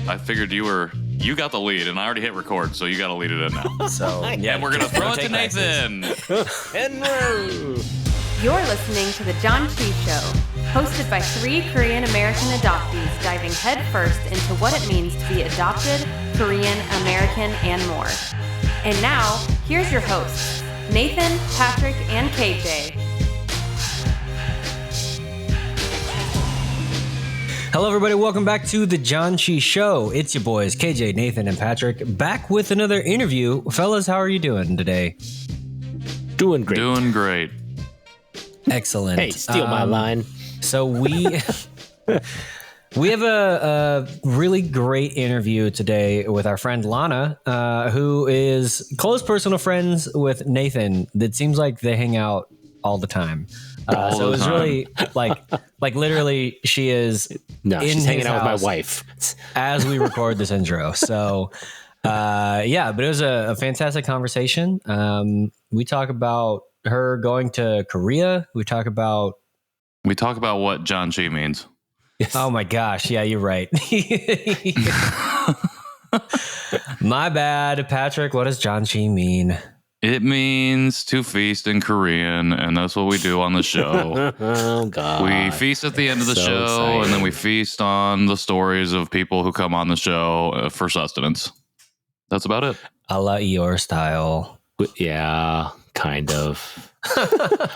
I figured you got the lead, and I already hit record, so you got to lead it in now. So yeah, and we're gonna throw it to Nathan. You're listening to the Janchi Show, hosted by 3 Korean American adoptees diving headfirst into what it means to be adopted, Korean American, and more. And now, here's your hosts, Nathan, Patrick, and KJ. Hello, everybody. Welcome back to the Janchi Show. It's your boys, KJ, Nathan, and Patrick, back with another interview. Fellas, how are you doing today? Doing great. Doing great. Excellent. Hey, steal my line. So we have a really great interview today with our friend Lana, who is close personal friends with Nathan. It seems like they hang out all the time. So it's really like literally she is she's hanging out with my wife as we record this intro. So but it was a fantastic conversation. We talk about her going to Korea. We talk about what Janchi means. Yes. Oh my gosh. Yeah, you're right. My bad, Patrick. What does Janchi mean? It means to feast in Korean, and that's what we do on the show. Oh, God. We feast at the end of the show, exciting. And then we feast on the stories of people who come on the show for sustenance. That's about it. A la Eeyore style. Yeah, kind of.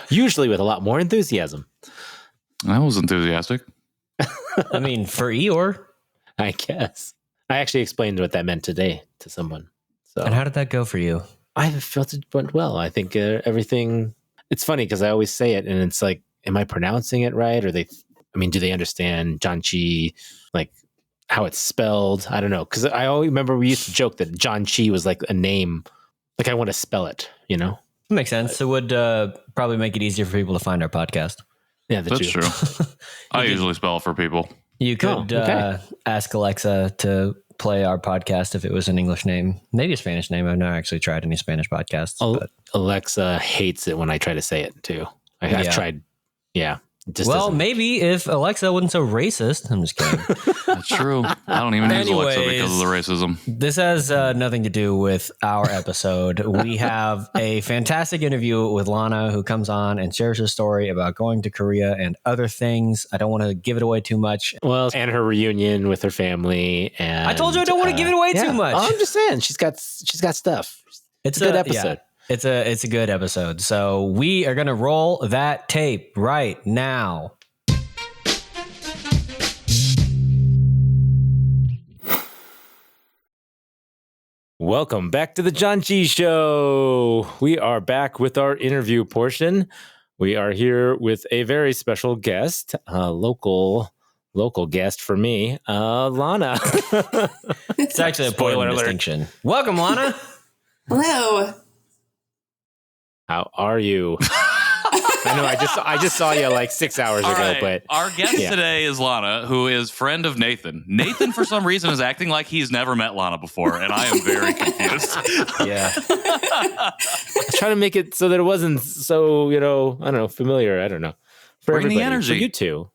Usually with a lot more enthusiasm. I was enthusiastic. I mean, for Eeyore. I guess. I actually explained what that meant today to someone. So. And how did that go for you? I felt it went well. I think everything. It's funny because I always say it, and it's like, am I pronouncing it right? Or do they understand Janchi, like how it's spelled? I don't know, because I always remember we used to joke that Janchi was like a name, like I want to spell it. You know, that makes sense. It would probably make it easier for people to find our podcast. Yeah, that's true. I usually spell for people. You could ask Alexa to play our podcast if it was an English name, maybe a Spanish name. I've never actually tried any Spanish podcasts. But Alexa hates it when I try to say it too. I've tried. Yeah. Maybe if Alexa wasn't so racist. I'm just kidding. That's true. I don't even use Alexa because of the racism. This has nothing to do with our episode. We have a fantastic interview with Lana, who comes on and shares her story about going to Korea and other things. I don't want to give it away too much. Well, and her reunion with her family. And I told you I don't want to give it away too much. I'm just saying she's got stuff. It's a good episode. Yeah. It's a good episode. So we are going to roll that tape right now. Welcome back to the Janchi Show. We are back with our interview portion. We are here with a very special guest, local guest for me, Lana. It's actually a point of distinction. Welcome, Lana. Hello. How are you? I know I just saw you like 6 hours ago, right. But our guest today is Lana, who is friend of Nathan. Nathan, for some reason, is acting like he's never met Lana before, and I am very confused. Yeah. I was trying to make it so that it wasn't so, I don't know, familiar. I don't know. For Bring the everybody, energy. for you two,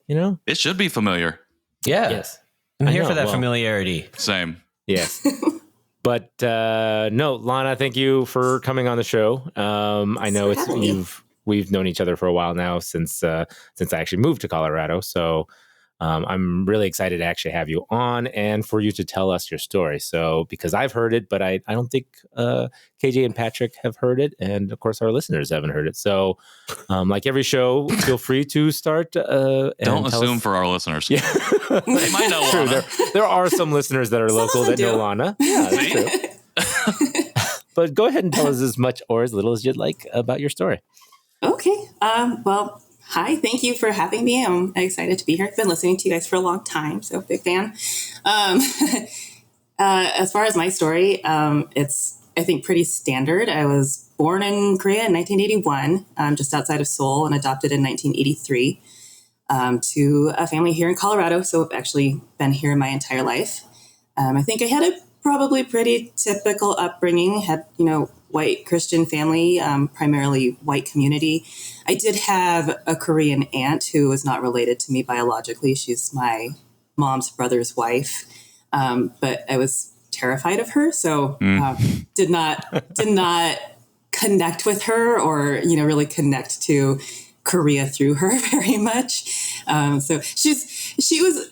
It should be familiar. Yeah. Yes. I'm here for that familiarity. Same. Yes. But no, Lana, thank you for coming on the show. I know we've known each other for a while now since I actually moved to Colorado. So I'm really excited to actually have you on and for you to tell us your story. So because I've heard it, but I don't think KJ and Patrick have heard it, and of course our listeners haven't heard it. So like every show, feel free to start. Don't assume for our listeners. Yeah. They might know Lana. There are some listeners that are local that know Lana. Yeah, that's true. But go ahead and tell us as much or as little as you'd like about your story. Okay. Well, hi. Thank you for having me. I'm excited to be here. I've been listening to you guys for a long time, so big fan. As far as my story, it's, I think, pretty standard. I was born in Korea in 1981, just outside of Seoul, and adopted in 1983 to a family here in Colorado. So I've actually been here my entire life. I think I had a probably pretty typical upbringing, had, white Christian family, primarily white community. I did have a Korean aunt who was not related to me biologically. She's my mom's brother's wife. But I was terrified of her. So did not connect with her or, really connect to Korea through her very much. So she was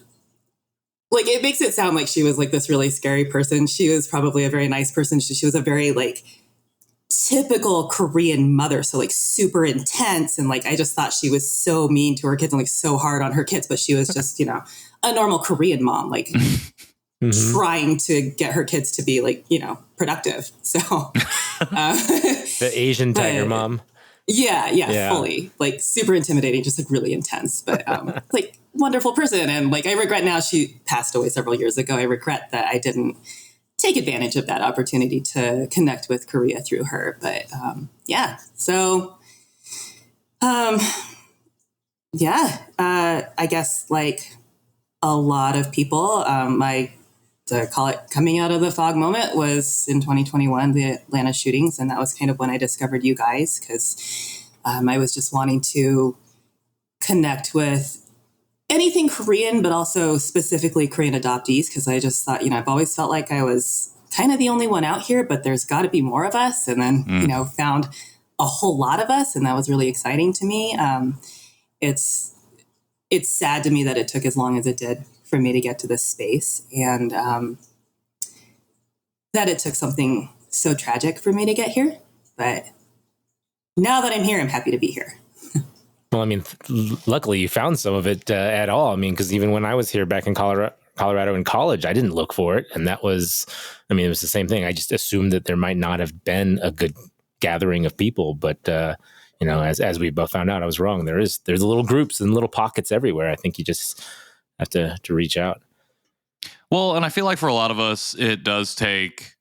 like, it makes it sound like she was like this really scary person. She was probably a very nice person. She was a very like typical Korean mother. So like super intense. And like, I just thought she was so mean to her kids and like so hard on her kids, but she was just, a normal Korean mom, like trying to get her kids to be like, productive. So the Asian tiger mom. Yeah, fully like super intimidating, just like really intense, but like wonderful person. And like, I regret now she passed away several years ago. I regret that I didn't take advantage of that opportunity to connect with Korea through her. But so I guess like a lot of people, to call it coming out of the fog moment was in 2021, the Atlanta shootings. And that was kind of when I discovered you guys, because I was just wanting to connect with anything Korean, but also specifically Korean adoptees, because I just thought, I've always felt like I was kind of the only one out here, but there's got to be more of us. And then, found a whole lot of us. And that was really exciting to me. It's sad to me that it took as long as it did for me to get to this space, and that it took something so tragic for me to get here. But now that I'm here, I'm happy to be here. Well, I mean, luckily you found some of it at all. I mean, because even when I was here back in Colorado in college, I didn't look for it. And that was, it was the same thing. I just assumed that there might not have been a good gathering of people. But, as we both found out, I was wrong. There's little groups and little pockets everywhere. I think you just have to reach out. Well, and I feel like for a lot of us, it does take,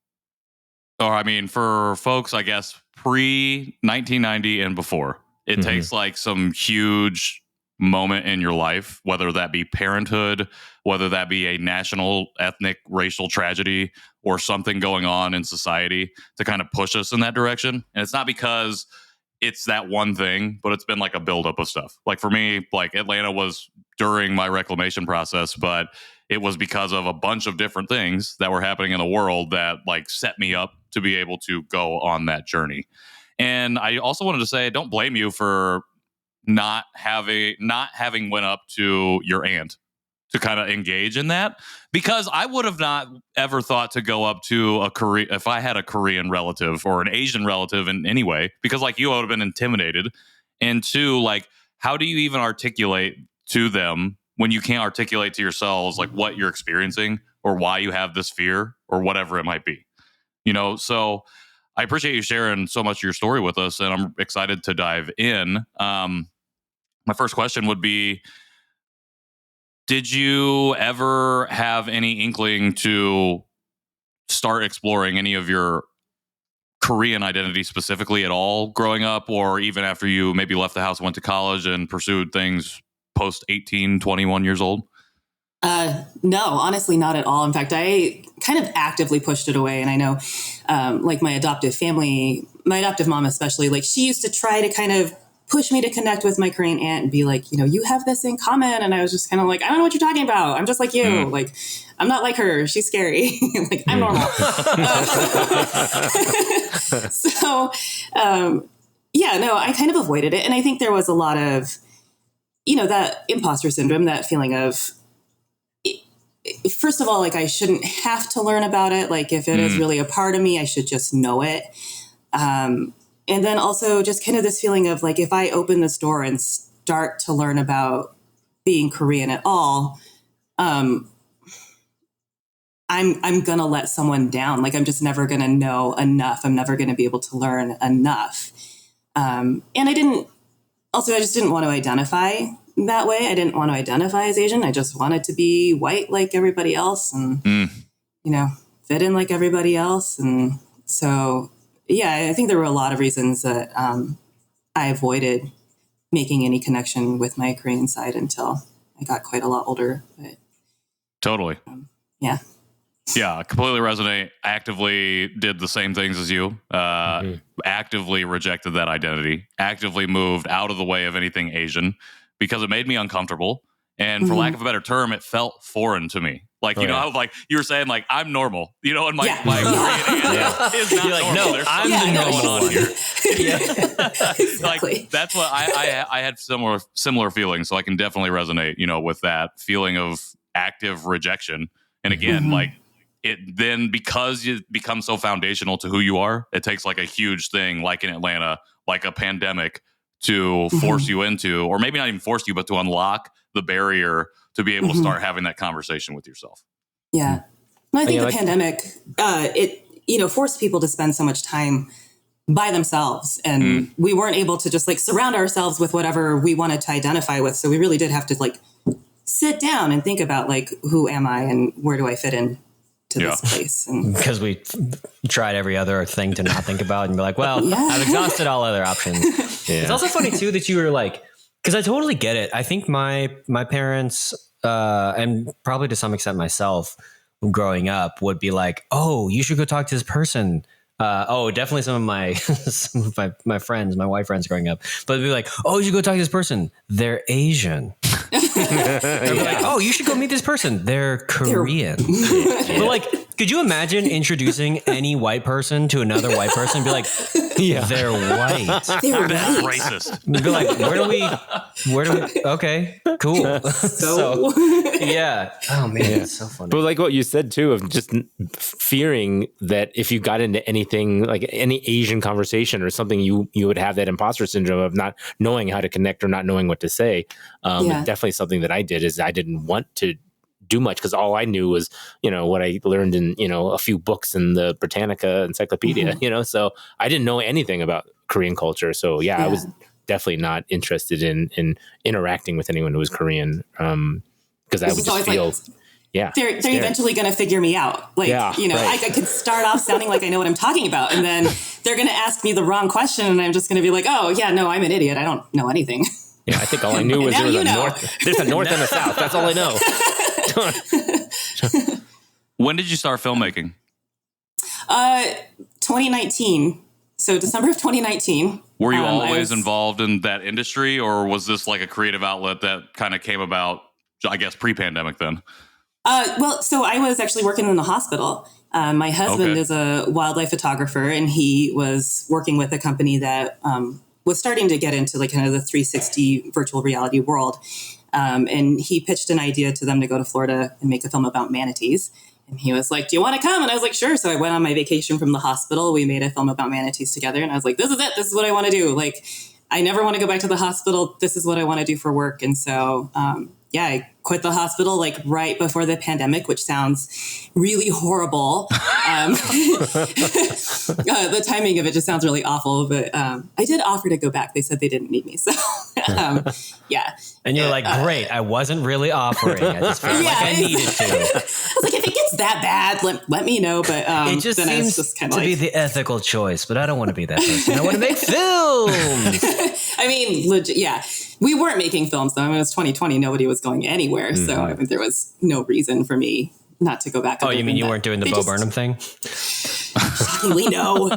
for folks, I guess, pre-1990 and before, it takes like some huge moment in your life, whether that be parenthood, whether that be a national, ethnic, racial tragedy, or something going on in society to kind of push us in that direction. And it's not because it's that one thing, but it's been like a buildup of stuff. Like for me, like Atlanta was during my reclamation process, but it was because of a bunch of different things that were happening in the world that like set me up to be able to go on that journey. And I also wanted to say, don't blame you for not having went up to your aunt to kind of engage in that, because I would have not ever thought to go up to a Korean, if I had a Korean relative or an Asian relative in any way, because like you, I would have been intimidated. And two, like, how do you even articulate to them when you can't articulate to yourselves like what you're experiencing or why you have this fear or whatever it might be, So I appreciate you sharing so much of your story with us, and I'm excited to dive in. My first question would be, did you ever have any inkling to start exploring any of your Korean identity specifically at all growing up, or even after you maybe left the house, went to college and pursued things post 18, 21 years old? No, honestly, not at all. In fact, I kind of actively pushed it away. And I know, like my adoptive family, my adoptive mom especially, like she used to try to kind of push me to connect with my Korean aunt and be like, you have this in common. And I was just kind of like, I don't know what you're talking about. I'm just like you. Like, I'm not like her. She's scary. Like, I'm normal. So, I kind of avoided it. And I think there was a lot of, that imposter syndrome, that feeling of, first of all, like I shouldn't have to learn about it. Like if it is really a part of me, I should just know it. And then also just kind of this feeling of like, if I open this door and start to learn about being Korean at all, I'm going to let someone down. Like I'm just never going to know enough. I'm never going to be able to learn enough. And I just didn't want to identify that way. I didn't want to identify as Asian. I just wanted to be white like everybody else and, fit in like everybody else. And so, I think there were a lot of reasons that I avoided making any connection with my Korean side until I got quite a lot older. But, totally. Yeah. Yeah, I completely resonate. Actively did the same things as you. Actively rejected that identity. Actively moved out of the way of anything Asian because it made me uncomfortable. And for lack of a better term, it felt foreign to me. Like, you know how like you were saying, like, I'm normal, you know, and my Korean aunt is not normal. No, There's I'm something the going normal on one. here. Exactly. Like, that's what I had similar feelings. So I can definitely resonate, you know, with that feeling of active rejection. And again, like it then, because it becomes so foundational to who you are, it takes like a huge thing, like in Atlanta, like a pandemic, to force you into, or maybe not even force you, but to unlock the barrier to be able to start having that conversation with yourself. Yeah. I think the pandemic, it, you know, forced people to spend so much time by themselves, and we weren't able to just like surround ourselves with whatever we wanted to identify with. So we really did have to like sit down and think about like, who am I and where do I fit in to this place? And because we tried every other thing to not think about and be like, well, I've exhausted all other options. It's also funny too that you were like, because I totally get it. I think my parents, and probably to some extent myself growing up, would be like, oh, you should go talk to this person. Definitely some of my my friends, my white friends growing up, but they'd be like, oh, you should go talk to this person. They're Asian. They'd be like, oh, you should go meet this person. They're Korean. But like, could you imagine introducing any white person to another white person and be like, they're white. That's racist. They'd be like, where do we, okay, cool. So yeah. Oh man, it's so funny. But like what you said too, of just fearing that if you got into anything like any Asian conversation or something, you would have that imposter syndrome of not knowing how to connect or not knowing what to say. Definitely something that I did is I didn't want to do much because all I knew was, you know, what I learned in, you know, a few books in the Britannica encyclopedia, you know, so I didn't know anything about Korean culture. So I was definitely not interested in interacting with anyone who was Korean. Because I would just feel, they're eventually going to figure me out. Like, you know, I could start off sounding like I know what I'm talking about, and then they're going to ask me the wrong question, and I'm just going to be like, oh yeah, no, I'm an idiot. I don't know anything. Yeah, I think all I knew was there was a north. There's a north and a south. That's all I know. When did you start filmmaking? 2019. So December of 2019. Were you always involved in that industry, or was this like a creative outlet that kind of came about, I guess, pre-pandemic then? Well, so I was actually working in the hospital. My husband is a wildlife photographer, and he was working with a company that was starting to get into like kind of the 360 virtual reality world. And he pitched an idea to them to go to Florida and make a film about manatees. And he was like, do you want to come? And I was like, sure. So I went on my vacation from the hospital. We made a film about manatees together. And I was like, this is it. This is what I want to do. Like, I never want to go back to the hospital. This is what I want to do for work. And so, I quit the hospital like right before the pandemic, which sounds really horrible. The timing of it just sounds really awful, but I did offer to go back. They said they didn't need me. So, And you're like, great, I wasn't really offering. I just felt like I needed to. I was like, if it gets that bad, let me know. But it just seems to be the ethical choice, but I don't want to be that person. I want to make films. I mean, legit, we weren't making films, though. I mean, it was 2020. Nobody was going anywhere. So I mean, there was no reason for me not to go back. Oh, you mean you weren't doing the Bo Burnham thing? Shockingly, no.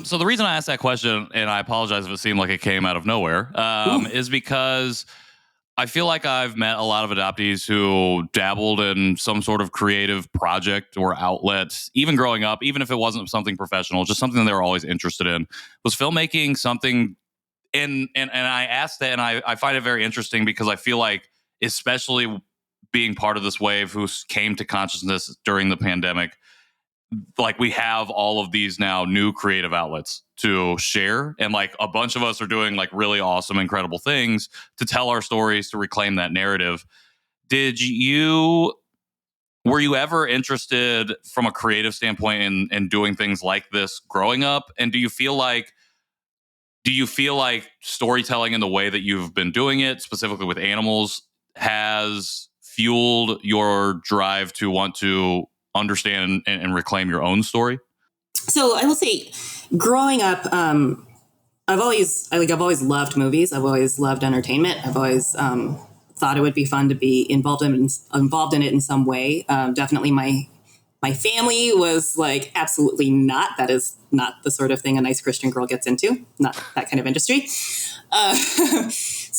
So the reason I asked that question, and I apologize if it seemed like it came out of nowhere, is because I feel like I've met a lot of adoptees who dabbled in some sort of creative project or outlet, even growing up, even if it wasn't something professional, just something they were always interested in. Was filmmaking something? And I asked that, and I find it very interesting because I feel like, especially being part of this wave who came to consciousness during the pandemic, like we have all of these now new creative outlets to share. And like a bunch of us are doing like really awesome, incredible things to tell our stories, to reclaim that narrative. Were you ever interested from a creative standpoint in doing things like this growing up? And do you feel like storytelling in the way that you've been doing it, specifically with animals, has fueled your drive to want to understand and reclaim your own story? So I will say, growing up, I've always loved movies. I've always loved entertainment. I've always thought it would be fun to be involved in it in some way. Definitely my family was like, absolutely not. That is not the sort of thing a nice Christian girl gets into. Not that kind of industry.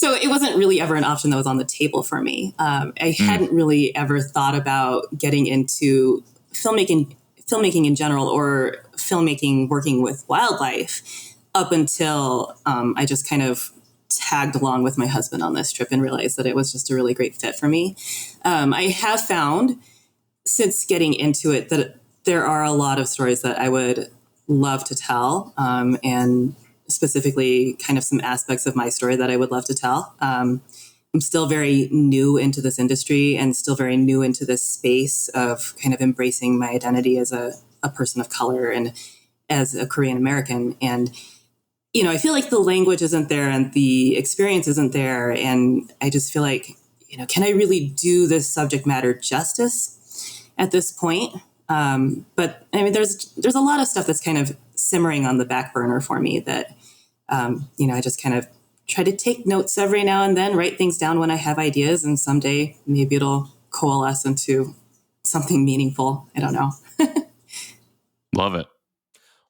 So it wasn't really ever an option that was on the table for me. I hadn't really ever thought about getting into filmmaking in general, or filmmaking working with wildlife, up until I just kind of tagged along with my husband on this trip and realized that it was just a really great fit for me. I have found since getting into it that there are a lot of stories that I would love to tell, and specifically kind of some aspects of my story that I would love to tell. I'm still very new into this industry and still very new into this space of kind of embracing my identity as a person of color and as a Korean American. And, you know, I feel like the language isn't there and the experience isn't there. And I just feel like, you know, can I really do this subject matter justice at this point? But I mean, there's a lot of stuff that's kind of simmering on the back burner for me that, you know, I just kind of try to take notes every now and then, write things down when I have ideas, and someday maybe it'll coalesce into something meaningful. I don't know. Love it.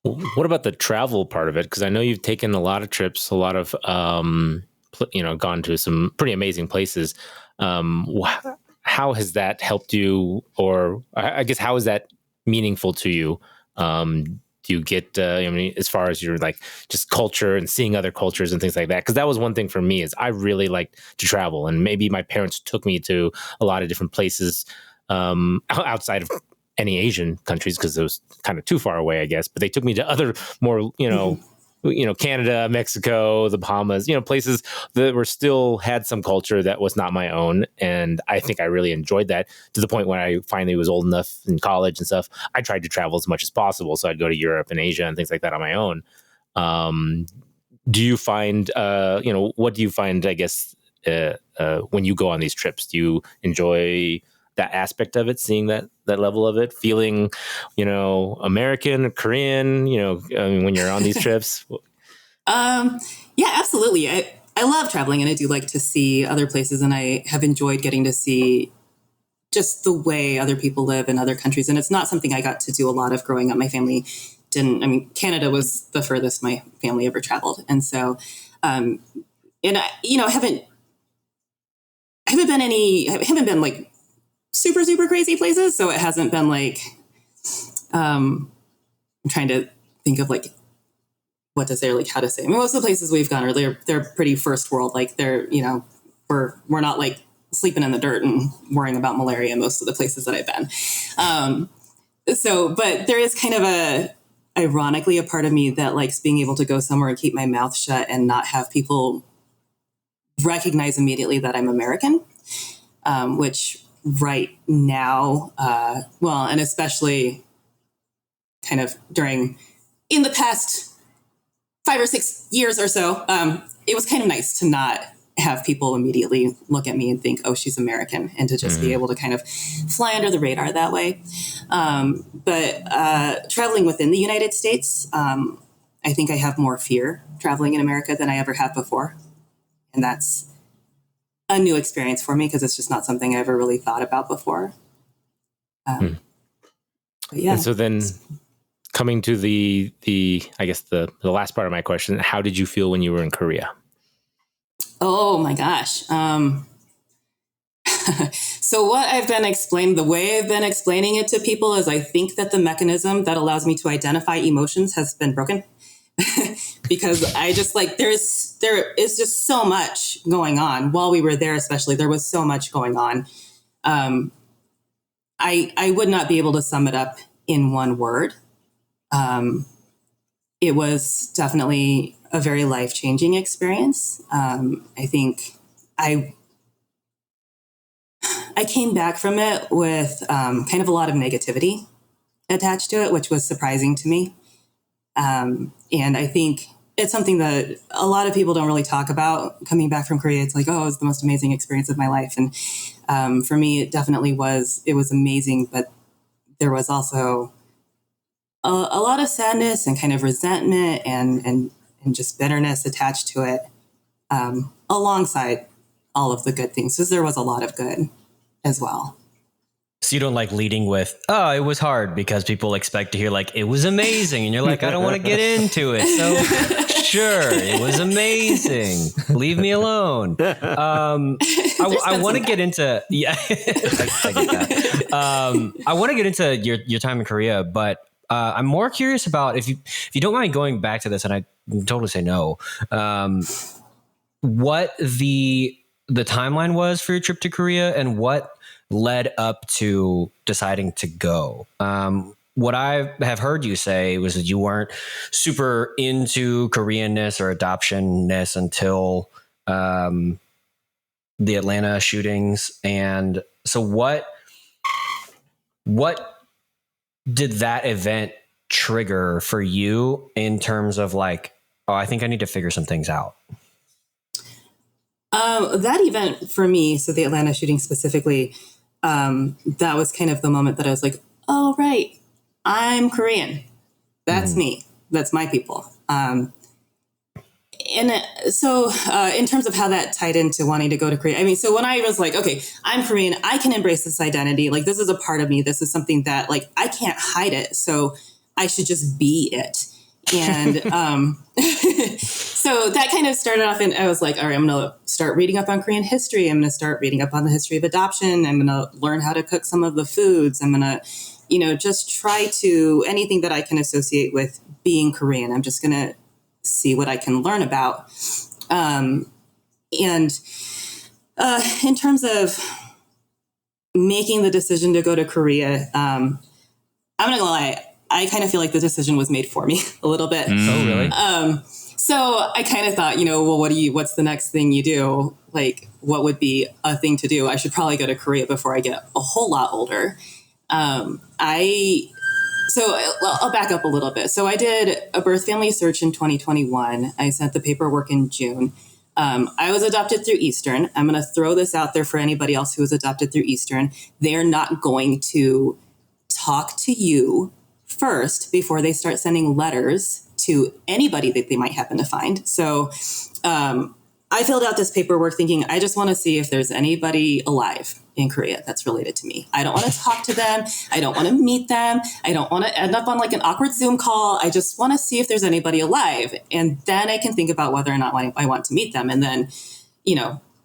What about the travel part of it? Because I know you've taken a lot of trips, a lot of, you know, gone to some pretty amazing places. How has that helped you, or I guess how is that meaningful to you? Do you get, I mean, as far as your like just culture and seeing other cultures and things like that? Because that was one thing for me, is I really like to travel, and maybe my parents took me to a lot of different places outside of any Asian countries because it was kind of too far away, I guess. But they took me to other more, you know, Canada, Mexico, the Bahamas, you know, places that were still had some culture that was not my own. And I think I really enjoyed that, to the point when I finally was old enough in college and stuff, I tried to travel as much as possible. So I'd go to Europe and Asia and things like that on my own. Do you find, you know, what do you find, I guess, when you go on these trips? Do you enjoy that aspect of it, seeing that level of it, feeling, you know, American, Korean, you know, I mean, when you're on these trips? Yeah, absolutely. I love traveling, and I do like to see other places, and I have enjoyed getting to see just the way other people live in other countries. And it's not something I got to do a lot of growing up. My family didn't. I mean, Canada was the furthest my family ever traveled. And so, and I, you know, I haven't been like super, super crazy places. So it hasn't been like, I'm trying to think of like what to say, or like how to say. I mean, most of the places we've gone are they're pretty first world. Like they're, you know, we're not like sleeping in the dirt and worrying about malaria most of the places that I've been. So, but there is kind of ironically a part of me that likes being able to go somewhere and keep my mouth shut and not have people recognize immediately that I'm American, which right now, well, and especially kind of in the past 5 or 6 years or so, it was kind of nice to not have people immediately look at me and think, oh, she's American, and to just be able to kind of fly under the radar that way. But traveling within the United States, I think I have more fear traveling in America than I ever have before. And that's a new experience for me, because it's just not something I ever really thought about before. But yeah. And so then coming to the I guess the last part of my question, how did you feel when you were in Korea? Oh my gosh. So the way I've been explaining it to people is I think that the mechanism that allows me to identify emotions has been broken. Because I just like, there is just so much going on while we were there, especially. There was so much going on. I would not be able to sum it up in one word. It was definitely a very life-changing experience. I think I came back from it with kind of a lot of negativity attached to it, which was surprising to me. And I think it's something that a lot of people don't really talk about coming back from Korea. It's like, oh, it was the most amazing experience of my life. And for me, it definitely was. It was amazing, but there was also a lot of sadness and kind of resentment and just bitterness attached to it, alongside all of the good things, because there was a lot of good as well. So you don't like leading with, oh, it was hard, because people expect to hear like, it was amazing. And you're like, I don't want to get into it. So sure. It was amazing. Leave me alone. I want to get into I get that. I want to get into your time in Korea, but I'm more curious about if you don't mind going back to this, and I totally say no. What the timeline was for your trip to Korea and what led up to deciding to go. What I have heard you say was that you weren't super into Koreanness or adoptionness until the Atlanta shootings. And so what did that event trigger for you in terms of like, oh, I think I need to figure some things out? That event for me, so the Atlanta shooting specifically, that was kind of the moment that I was like, oh, right, I'm Korean. That's me. That's my people. So in terms of how that tied into wanting to go to Korea, I mean, so when I was like, okay, I'm Korean, I can embrace this identity. Like, this is a part of me. This is something that, like, I can't hide it. So I should just be it. And so that kind of started off, and I was like, all right, I'm going to start reading up on Korean history. I'm going to start reading up on the history of adoption. I'm going to learn how to cook some of the foods. I'm going to, just try to anything that I can associate with being Korean. I'm just going to see what I can learn about. And in terms of making the decision to go to Korea, I'm not going to lie, I kind of feel like the decision was made for me a little bit. Oh, really? So I kind of thought, well, what's the next thing you do? Like, what would be a thing to do? I should probably go to Korea before I get a whole lot older. I'll back up a little bit. So I did a birth family search in 2021. I sent the paperwork in June. I was adopted through Eastern. I'm going to throw this out there for anybody else who was adopted through Eastern. They're not going to talk to you first before they start sending letters to anybody that they might happen to find. So I filled out this paperwork thinking, I just want to see if there's anybody alive in Korea that's related to me. I don't want to talk to them. I don't want to meet them. I don't want to end up on like an awkward Zoom call. I just want to see if there's anybody alive. And then I can think about whether or not I want to meet them. And then,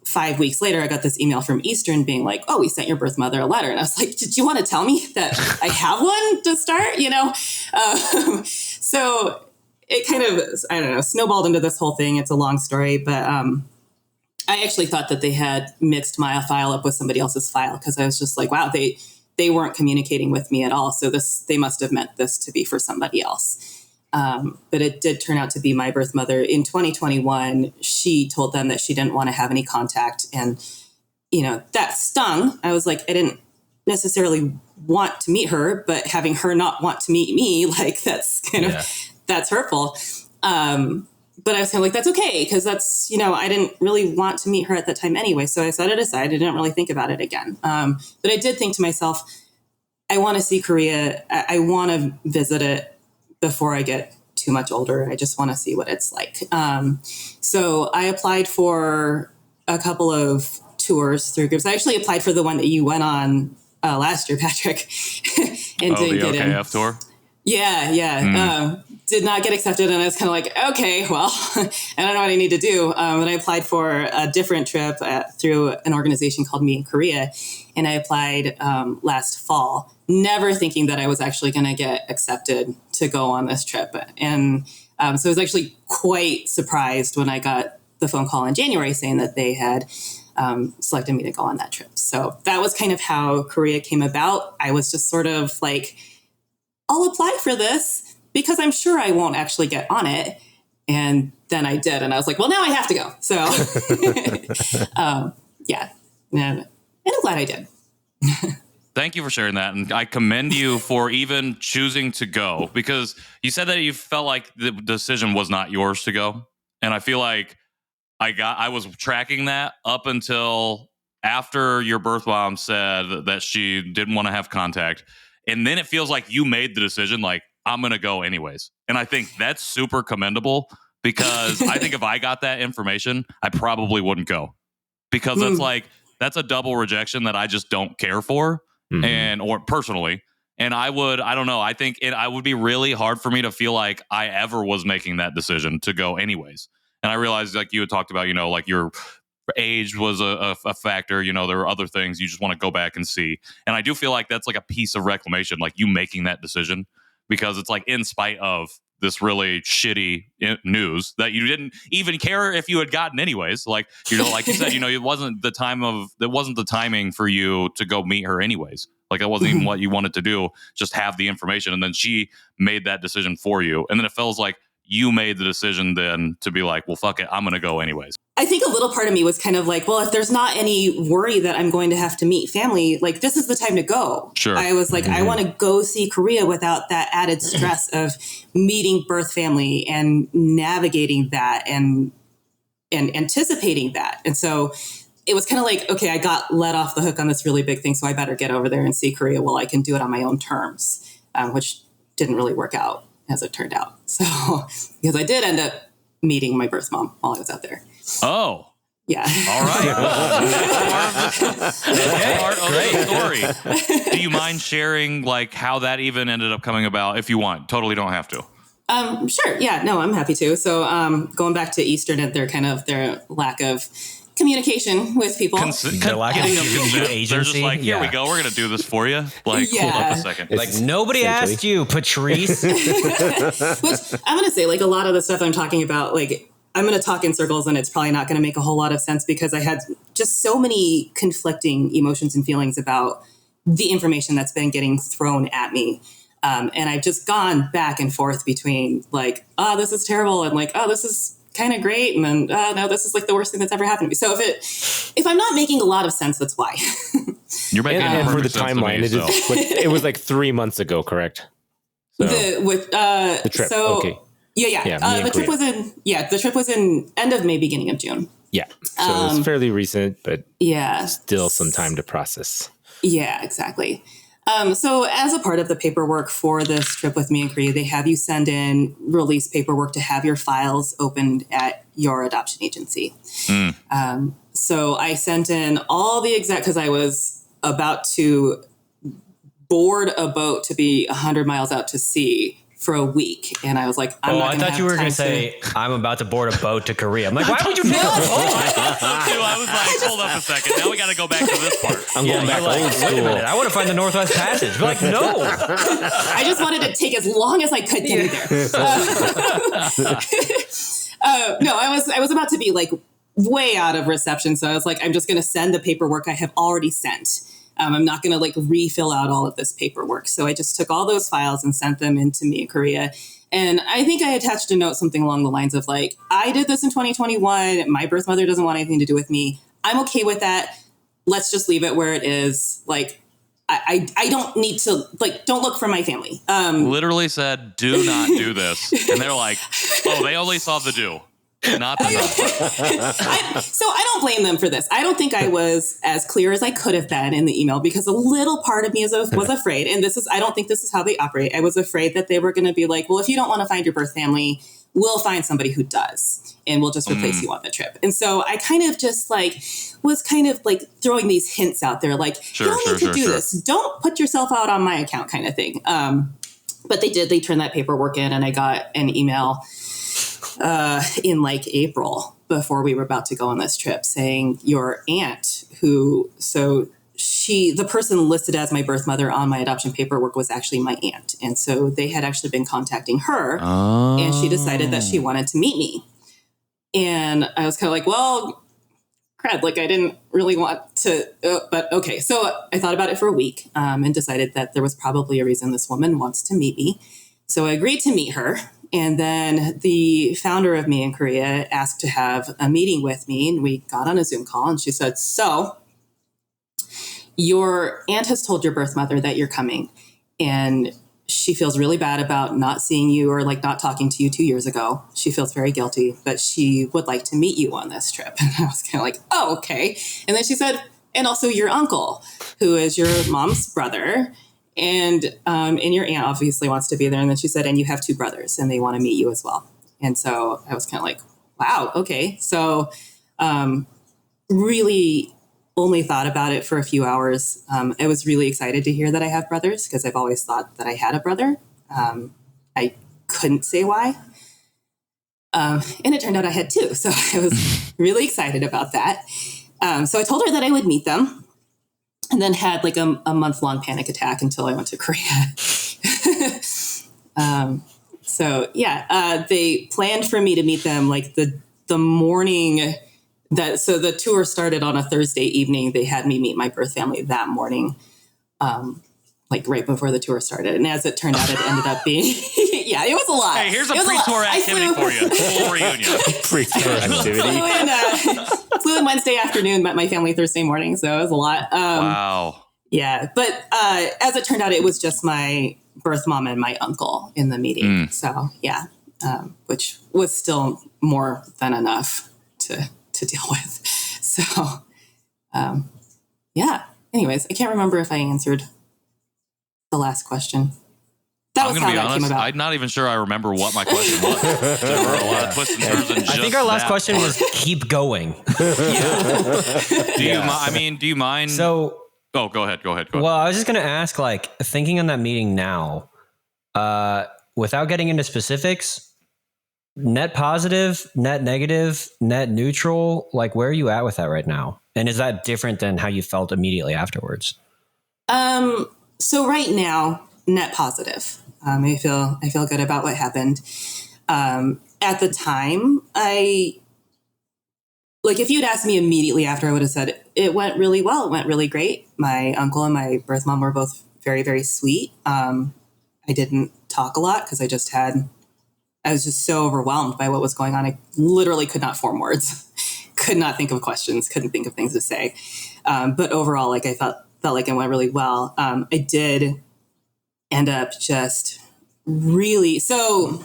5 weeks later, I got this email from Eastern being like, oh, we sent your birth mother a letter. And I was like, did you want to tell me that I have one to start? So it kind of, I don't know, snowballed into this whole thing. It's a long story, but I actually thought that they had mixed my file up with somebody else's file because I was just like, wow, they weren't communicating with me at all. So they must have meant this to be for somebody else. But it did turn out to be my birth mother. In 2021, she told them that she didn't want to have any contact. And, that stung. I was like, I didn't necessarily want to meet her, but having her not want to meet me, like that's that's hurtful. But I was kind of like, that's okay. Cause that's, I didn't really want to meet her at that time anyway. So I set it aside. I didn't really think about it again. But I did think to myself, I want to see Korea. I want to visit it before I get too much older. I just want to see what it's like. So I applied for a couple of tours through groups. I actually applied for the one that you went on last year, Patrick, and didn't get in. OKF tour? Yeah. Did not get accepted. And I was kind of like, okay, well, I don't know what I need to do. And I applied for a different trip through an organization called Me in Korea. And I applied last fall, never thinking that I was actually going to get accepted to go on this trip. And so I was actually quite surprised when I got the phone call in January saying that they had selected me to go on that trip. So that was kind of how Korea came about. I was just sort of like, I'll apply for this because I'm sure I won't actually get on it. And then I did. And I was like, well, now I have to go. So yeah. And I'm glad I did. Thank you for sharing that. And I commend you for even choosing to go, because you said that you felt like the decision was not yours to go. And I feel like I was tracking that up until after your birth mom said that she didn't want to have contact. And then it feels like you made the decision, like, I'm going to go anyways. And I think that's super commendable, because I think if I got that information, I probably wouldn't go, because that's a double rejection that I just don't care for. Or personally. And I don't know. I think I would be really hard for me to feel like I ever was making that decision to go anyways. And I realized, like you had talked about, like your age was a factor. There were other things you just want to go back and see. And I do feel like that's like a piece of reclamation, like you making that decision, because it's like in spite of this really shitty news that you didn't even care if you had gotten anyways. Like, like you said, it wasn't the timing for you to go meet her anyways. Like, that wasn't even what you wanted to do. Just have the information. And then she made that decision for you. And then it feels like you made the decision then to be like, well, fuck it, I'm going to go anyways. I think a little part of me was kind of like, well, if there's not any worry that I'm going to have to meet family, like, this is the time to go. Sure. I was like, I want to go see Korea without that added stress of meeting birth family and navigating that and anticipating that. And so it was kind of like, okay, I got let off the hook on this really big thing, so I better get over there and see Korea while I can do it on my own terms, which didn't really work out as it turned out. So, because I did end up meeting my birth mom while I was out there. Oh. Yeah. All right. Part of the story. Do you mind sharing like how that even ended up coming about? If you want, totally don't have to. Sure. Yeah. No, I'm happy to. So, going back to Eastern and their lack of communication with people. They're just like, here we go. We're going to do this for you. Like, hold up a second. Like, nobody asked you, Patrice. Which I'm going to say, like, a lot of the stuff I'm talking about, like, I'm going to talk in circles and it's probably not going to make a whole lot of sense because I had just so many conflicting emotions and feelings about the information that's been getting thrown at me. And I've just gone back and forth between like, oh, this is terrible. And like, oh, this is kind of great. And then, no, this is like the worst thing that's ever happened to me. So if I'm not making a lot of sense, that's why. You're making and for the timeline, it was like 3 months ago, correct? So, the trip. So, okay. Yeah. The trip was in end of May, beginning of June. Yeah. So it's fairly recent, but yeah, still some time to process. Yeah, exactly. So as a part of the paperwork for this trip with me and Korea, they have you send in release paperwork to have your files opened at your adoption agency. So I sent in all the because I was about to board a boat to be 100 miles out to sea for a week. And I was like, I thought you were going to say, I'm about to board a boat to Korea. I'm like, why would you pick a boat? I was like, hold up a second. Now we got to go back to this part. I'm going back old school. Wait a minute. I want to find the Northwest Passage. We're like, no. I just wanted to take as long as I could to get there. No, I was about to be like way out of reception. So I was like, I'm just going to send the paperwork I have already sent. I'm not going to like refill out all of this paperwork. So I just took all those files and sent them into me in Korea. And I think I attached a note, something along the lines of like, I did this in 2021. My birth mother doesn't want anything to do with me. I'm okay with that. Let's just leave it where it is. Like, I don't need to, like, don't look for my family. Literally said, do not do this. And they're like, oh, they only saw the do. Not the So I don't blame them for this. I don't think I was as clear as I could have been in the email because a little part of me was afraid. And I don't think this is how they operate. I was afraid that they were going to be like, well, if you don't want to find your birth family, we'll find somebody who does. And we'll just replace you on the trip. And so I kind of just like was kind of like throwing these hints out there, like, you don't need to do this. Don't put yourself out on my account kind of thing. But they did. They turned that paperwork in and I got an email in like April before we were about to go on this trip saying your aunt the person listed as my birth mother on my adoption paperwork was actually my aunt. And so they had actually been contacting her and she decided that she wanted to meet me. And I was kind of like, well, crap, like I didn't really want to, but okay. So I thought about it for a week and decided that there was probably a reason this woman wants to meet me. So I agreed to meet her. And then the founder of Me in Korea asked to have a meeting with me, and we got on a Zoom call, and she said, so your aunt has told your birth mother that you're coming, and she feels really bad about not seeing you or like not talking to you 2 years ago. She feels very guilty, but she would like to meet you on this trip. And I was kind of like, oh, okay. And then she said, and also your uncle, who is your mom's brother, and your aunt obviously wants to be there. And then she said, and you have 2 brothers and they want to meet you as well. And so I was kind of like, wow, okay. So really only thought about it for a few hours. I was really excited to hear that I have brothers because I've always thought that I had a brother. I couldn't say why. And it turned out I had two. So I was really excited about that. So I told her that I would meet them, and then had like a month-long panic attack until I went to Korea. They planned for me to meet them like the morning so the tour started on a Thursday evening. They had me meet my birth family that morning, like right before the tour started. And as it turned out, it ended up being, it was a lot. Hey, here's a pre-tour activity for you. Full reunion. Pre-tour activity. Flew in Wednesday afternoon, met my family Thursday morning. So it was a lot. Wow. Yeah. But as it turned out, it was just my birth mom and my uncle in the meeting. So which was still more than enough to deal with. So, anyways, I can't remember if I answered the last question. I'm going to be honest, I'm not even sure I remember what my question was. There were a lot of twists and turns. I think our last question was keep going. Do you mind? So, go ahead. Well, I was just going to ask, like, thinking on that meeting now, without getting into specifics, net positive, net negative, net neutral, like where are you at with that right now? And is that different than how you felt immediately afterwards? So right now, net positive. I feel good about what happened. At the time, if you'd asked me immediately after, I would have said it went really well. It went really great. My uncle and my birth mom were both very, very sweet. I didn't talk a lot because I was just so overwhelmed by what was going on. I literally could not form words, could not think of questions, couldn't think of things to say. But overall, I felt like it went really well. I did end up just really, so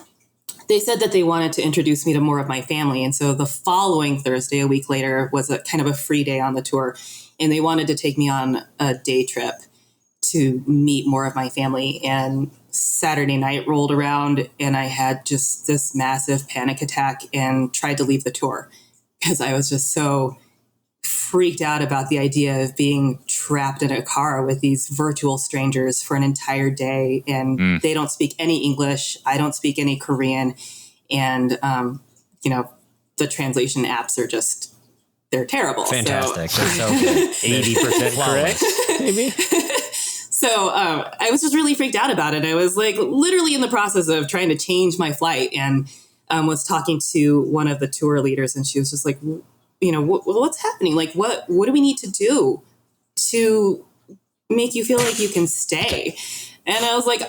they said that they wanted to introduce me to more of my family. And so the following Thursday, a week later, was a kind of a free day on the tour. And they wanted to take me on a day trip to meet more of my family. And Saturday night rolled around and I had just this massive panic attack and tried to leave the tour because I was just so freaked out about the idea of being trapped in a car with these virtual strangers for an entire day. And they don't speak any English. I don't speak any Korean. And, the translation apps are they're terrible. Fantastic. So, so 80% correct, maybe? So I was just really freaked out about it. I was like literally in the process of trying to change my flight and was talking to one of the tour leaders. And she was just like, what's happening? Like, what do we need to do to make you feel like you can stay? And I was like,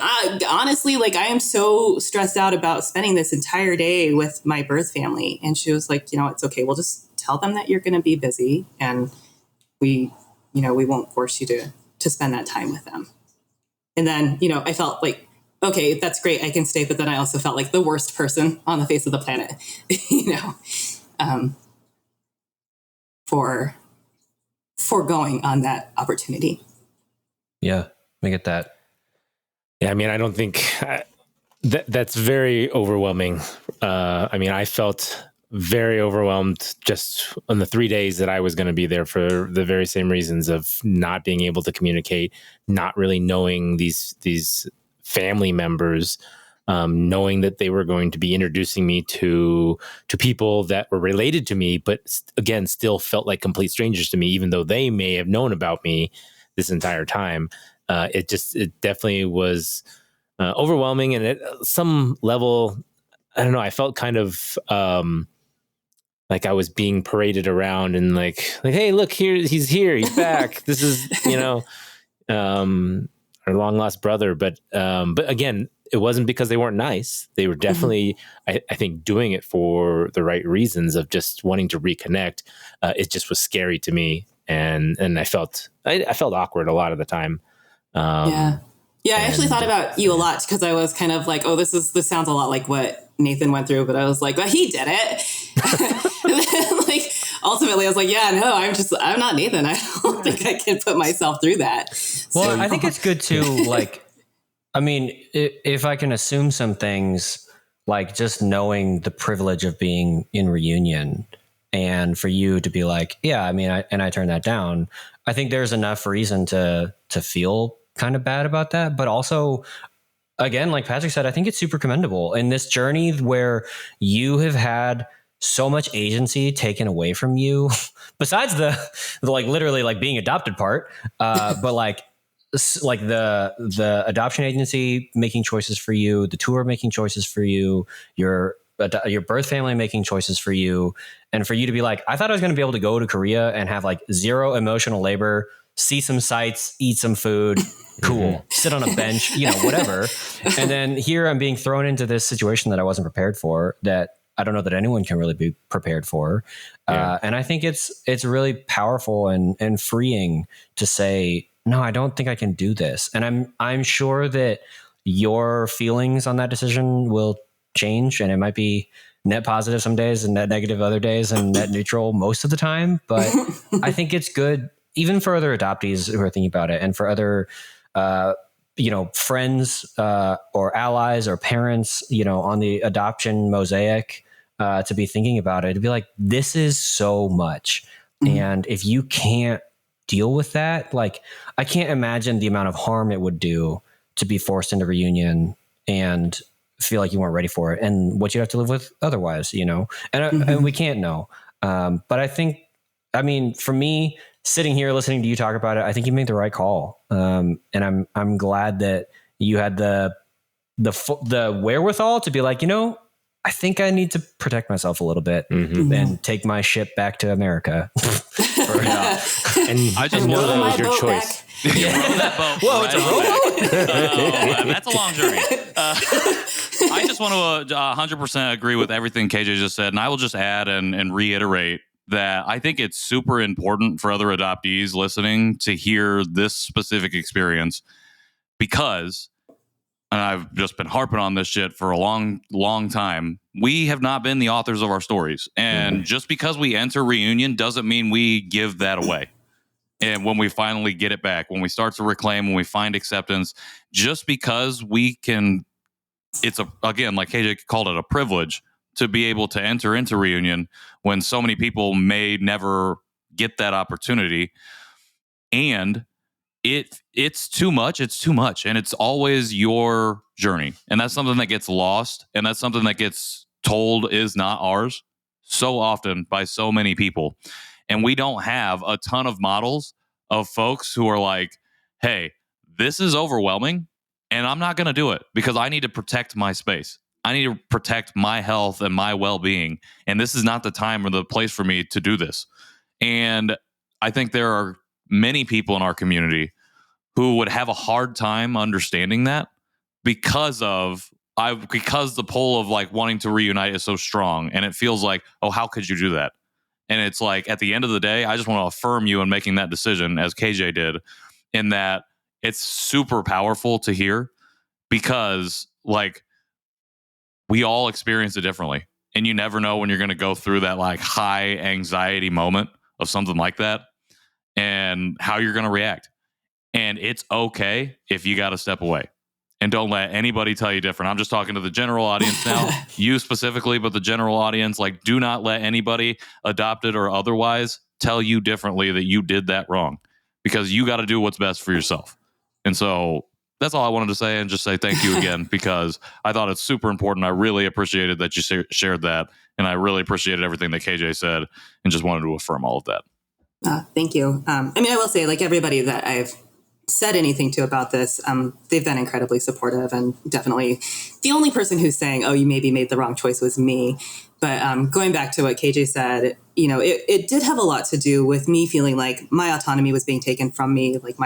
honestly, I am so stressed out about spending this entire day with my birth family. And she was like, it's okay. We'll just tell them that you're going to be busy and we won't force you to spend that time with them. And then, I felt like, okay, that's great. I can stay. But then I also felt like the worst person on the face of the planet, for going on that opportunity. Yeah, I get that. Yeah, I mean, I don't think that's very overwhelming. I felt very overwhelmed just on the 3 days that I was going to be there for the very same reasons of not being able to communicate, not really knowing these family members, knowing that they were going to be introducing me to people that were related to me, but again, still felt like complete strangers to me, even though they may have known about me this entire time. It definitely was overwhelming. And at some level, I don't know, I felt kind of like I was being paraded around and like, hey, look, he's here, he's back. This is, our long lost brother. But again, it wasn't because they weren't nice. They were definitely, I think, doing it for the right reasons of just wanting to reconnect. It just was scary to me, and I felt awkward a lot of the time. I actually thought about you a lot because I was kind of like, oh, this sounds a lot like what Nathan went through, but I was like, well, he did it. And then, ultimately I was like, yeah, no, I'm not Nathan. I don't think I can put myself through that. Well, I think it's good to if I can assume some things, like just knowing the privilege of being in reunion and for you to be like, yeah, I mean, I turned that down. I think there's enough reason to feel kind of bad about that, but also, again, like Patrick said, I think it's super commendable in this journey where you have had so much agency taken away from you, besides the like literally like being adopted part, but like the adoption agency making choices for you, the tour making choices for you, your birth family making choices for you, and for you to be like, I thought I was going to be able to go to Korea and have like zero emotional labor, see some sights, eat some food, cool, sit on a bench, whatever. And then here I'm being thrown into this situation that I wasn't prepared for, that I don't know that anyone can really be prepared for. Yeah. And I think it's really powerful and freeing to say, no, I don't think I can do this. And I'm sure that your feelings on that decision will change, and it might be net positive some days and net negative other days and net neutral most of the time. But I think it's good, even for other adoptees who are thinking about it, and for other, friends or allies or parents, on the adoption mosaic, to be thinking about it, to be like, this is so much. Mm-hmm. And if you can't deal with that, like, I can't imagine the amount of harm it would do to be forced into reunion and feel like you weren't ready for it, and what you'd have to live with otherwise, and we can't know. But I think, for me, sitting here listening to you talk about it, I think you made the right call. And I'm glad that you had the wherewithal to be like, I think I need to protect myself a little bit and take my ship back to America. And I just know that was your choice. That boat. Whoa, it's a rowboat? That's a long journey. I just want to 100% agree with everything KJ just said. And I will just add and reiterate that I think it's super important for other adoptees listening to hear this specific experience, because, and I've just been harping on this shit for a long, long time, we have not been the authors of our stories. And just because we enter reunion doesn't mean we give that away. And when we finally get it back, when we start to reclaim, when we find acceptance, just because we can, again, like KJ called it, a privilege to be able to enter into reunion when so many people may never get that opportunity. And it's too much. It's too much. And it's always your journey. And that's something that gets lost. And that's something that gets told is not ours so often by so many people. And we don't have a ton of models of folks who are like, hey, this is overwhelming and I'm not going to do it because I need to protect my space. I need to protect my health and my well-being. And this is not the time or the place for me to do this. And I think there are many people in our community who would have a hard time understanding that because the pull of like wanting to reunite is so strong. And it feels like, oh, how could you do that? And it's like, at the end of the day, I just want to affirm you in making that decision, as KJ did, in that it's super powerful to hear, because like we all experience it differently. And you never know when you're going to go through that like high anxiety moment of something like that and how you're going to react. And it's okay if you got to step away. And don't let anybody tell you different. I'm just talking to the general audience now, you specifically, but the general audience, like, do not let anybody, adopted or otherwise, tell you differently that you did that wrong, because you got to do what's best for yourself. And so that's all I wanted to say, and just say thank you again, because I thought it's super important. I really appreciated that you shared that. And I really appreciated everything that KJ said, and just wanted to affirm all of that. Thank you. I will say, like, everybody that I've said anything to about this, they've been incredibly supportive, and definitely the only person who's saying, oh, you maybe made the wrong choice, was me. But going back to what KJ said, it did have a lot to do with me feeling like my autonomy was being taken from me, like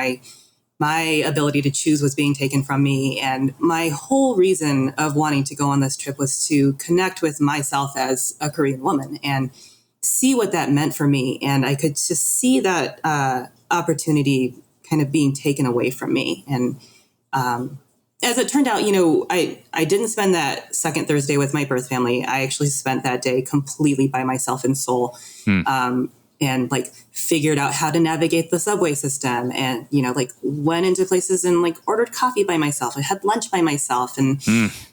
my ability to choose was being taken from me. And my whole reason of wanting to go on this trip was to connect with myself as a Korean woman and see what that meant for me. And I could just see that opportunity kind of being taken away from me. And as it turned out, I didn't spend that second Thursday with my birth family. I actually spent that day completely by myself in Seoul, and like figured out how to navigate the subway system, and, like went into places and like ordered coffee by myself. I had lunch by myself, and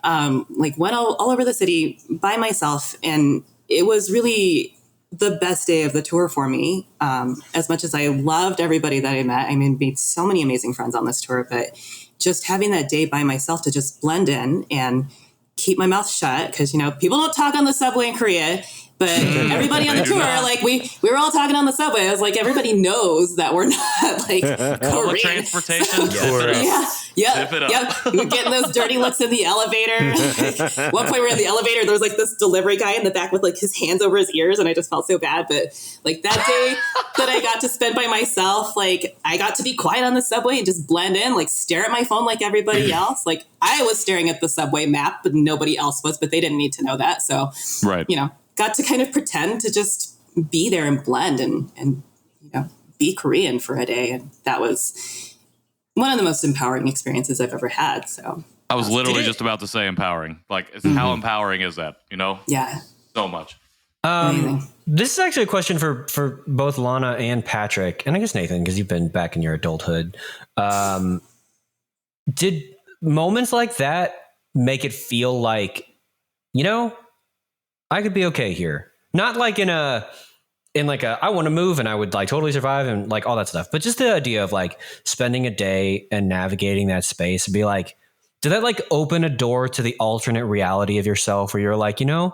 like went all over the city by myself. And it was really the best day of the tour for me. As much as I loved everybody that I met, I made so many amazing friends on this tour, but just having that day by myself to just blend in and keep my mouth shut. Cause people don't talk on the subway in Korea, but everybody on the tour, like we were all talking on the subway. I was like, everybody knows that we're not like Public transportation. Yeah. We're getting those dirty looks in the elevator. One point we're in the elevator, there was like this delivery guy in the back with like his hands over his ears, and I just felt so bad. But like that day that I got to spend by myself, like I got to be quiet on the subway and just blend in, like stare at my phone like everybody else. Like I was staring at the subway map, but nobody else was, but they didn't need to know that. So, right. Got to kind of pretend to just be there and blend and be Korean for a day. And that was one of the most empowering experiences I've ever had. So I was literally just about to say empowering. Like, how empowering is that? Yeah. So much. This is actually a question for both Lana and Patrick, and I guess Nathan, because you've been back in your adulthood. Did moments like that make it feel like, I could be okay here? Not like in I want to move and I would like totally survive and like all that stuff, but just the idea of like spending a day and navigating that space and be like, did that like open a door to the alternate reality of yourself where you're like, I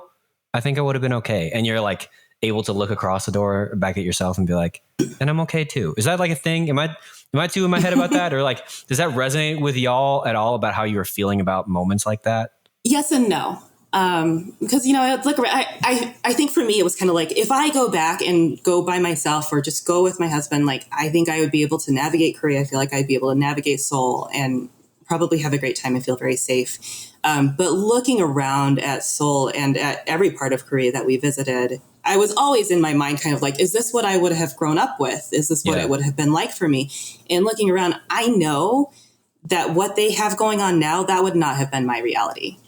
think I would have been okay. And you're like able to look across the door back at yourself and be like, and I'm okay too. Is that like a thing? Am I too in my head about that? Or like, does that resonate with y'all at all about how you were feeling about moments like that? Yes and no. Because, I think for me, it was kind of like, if I go back and go by myself or just go with my husband, like, I think I would be able to navigate Korea. I feel like I'd be able to navigate Seoul and probably have a great time and feel very safe. But looking around at Seoul and at every part of Korea that we visited, I was always in my mind kind of like, is this what I would have grown up with? Is this what it would have been like for me? And looking around, I know that what they have going on now, that would not have been my reality.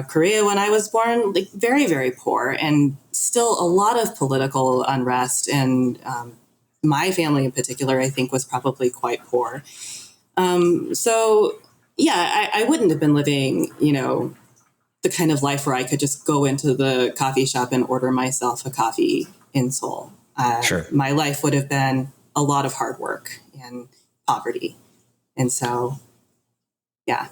Korea, when I was born, like very, very poor and still a lot of political unrest. And my family in particular, I think, was probably quite poor. I wouldn't have been living, the kind of life where I could just go into the coffee shop and order myself a coffee in Seoul. Sure. My life would have been a lot of hard work and poverty. And so, yeah.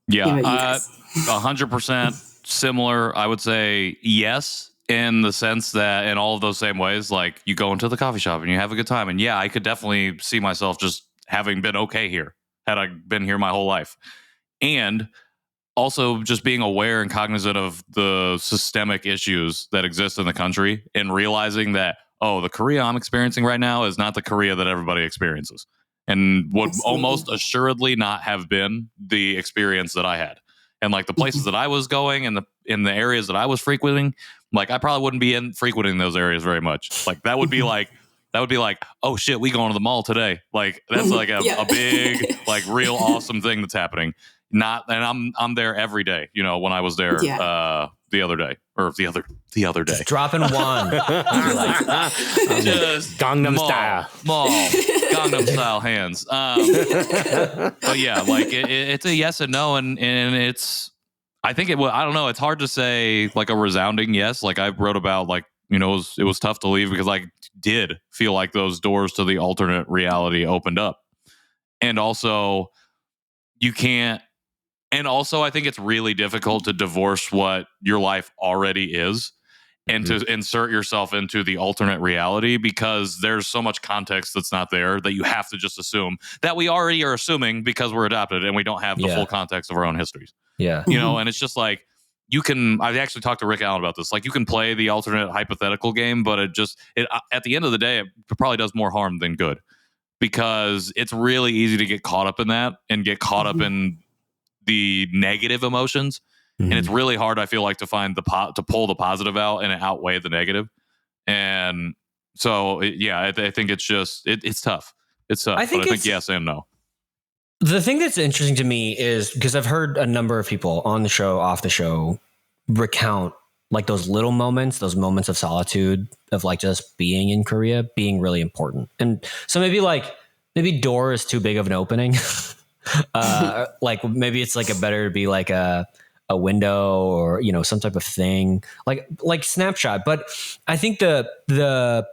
Yeah, 100% similar. I would say yes, in the sense that in all of those same ways, like you go into the coffee shop and you have a good time. And yeah, I could definitely see myself just having been okay here had I been here my whole life. And also just being aware and cognizant of the systemic issues that exist in the country and realizing that, the Korea I'm experiencing right now is not the Korea that everybody experiences. And would almost assuredly not have been the experience that I had. And like the places that I was going and in the areas that I was frequenting, like I probably wouldn't be frequenting those areas very much. Like that would be like, oh shit, we going to the mall today. Like that's like a big, like real awesome thing that's happening. And I'm there every day, when I was there the other day. Just dropping one. Just Gangnam style. Gangnam style hands. But yeah, like it's a yes and no, and it's. I think it. I don't know. It's hard to say like a resounding yes. Like I wrote about, like it was tough to leave because I did feel like those doors to the alternate reality opened up, and also you can't. And also, I think it's really difficult to divorce what your life already is and to insert yourself into the alternate reality because there's so much context that's not there that you have to just assume that we already are assuming because we're adopted and we don't have the full context of our own histories. Yeah. And it's just like I actually talked to Rick Allen about this. Like you can play the alternate hypothetical game, but it at the end of the day, it probably does more harm than good because it's really easy to get caught up in that and get caught up in the negative emotions, and it's really hard, I feel like, to find to pull the positive out and outweigh the negative. And so, I think it's just it's tough. It's tough. I think yes and no. The thing that's interesting to me is because I've heard a number of people on the show, off the show, recount like those little moments, those moments of solitude of like just being in Korea being really important. And so maybe door is too big of an opening. Like maybe it's like a better to be like a a window or, some type of thing like snapshot. But I think the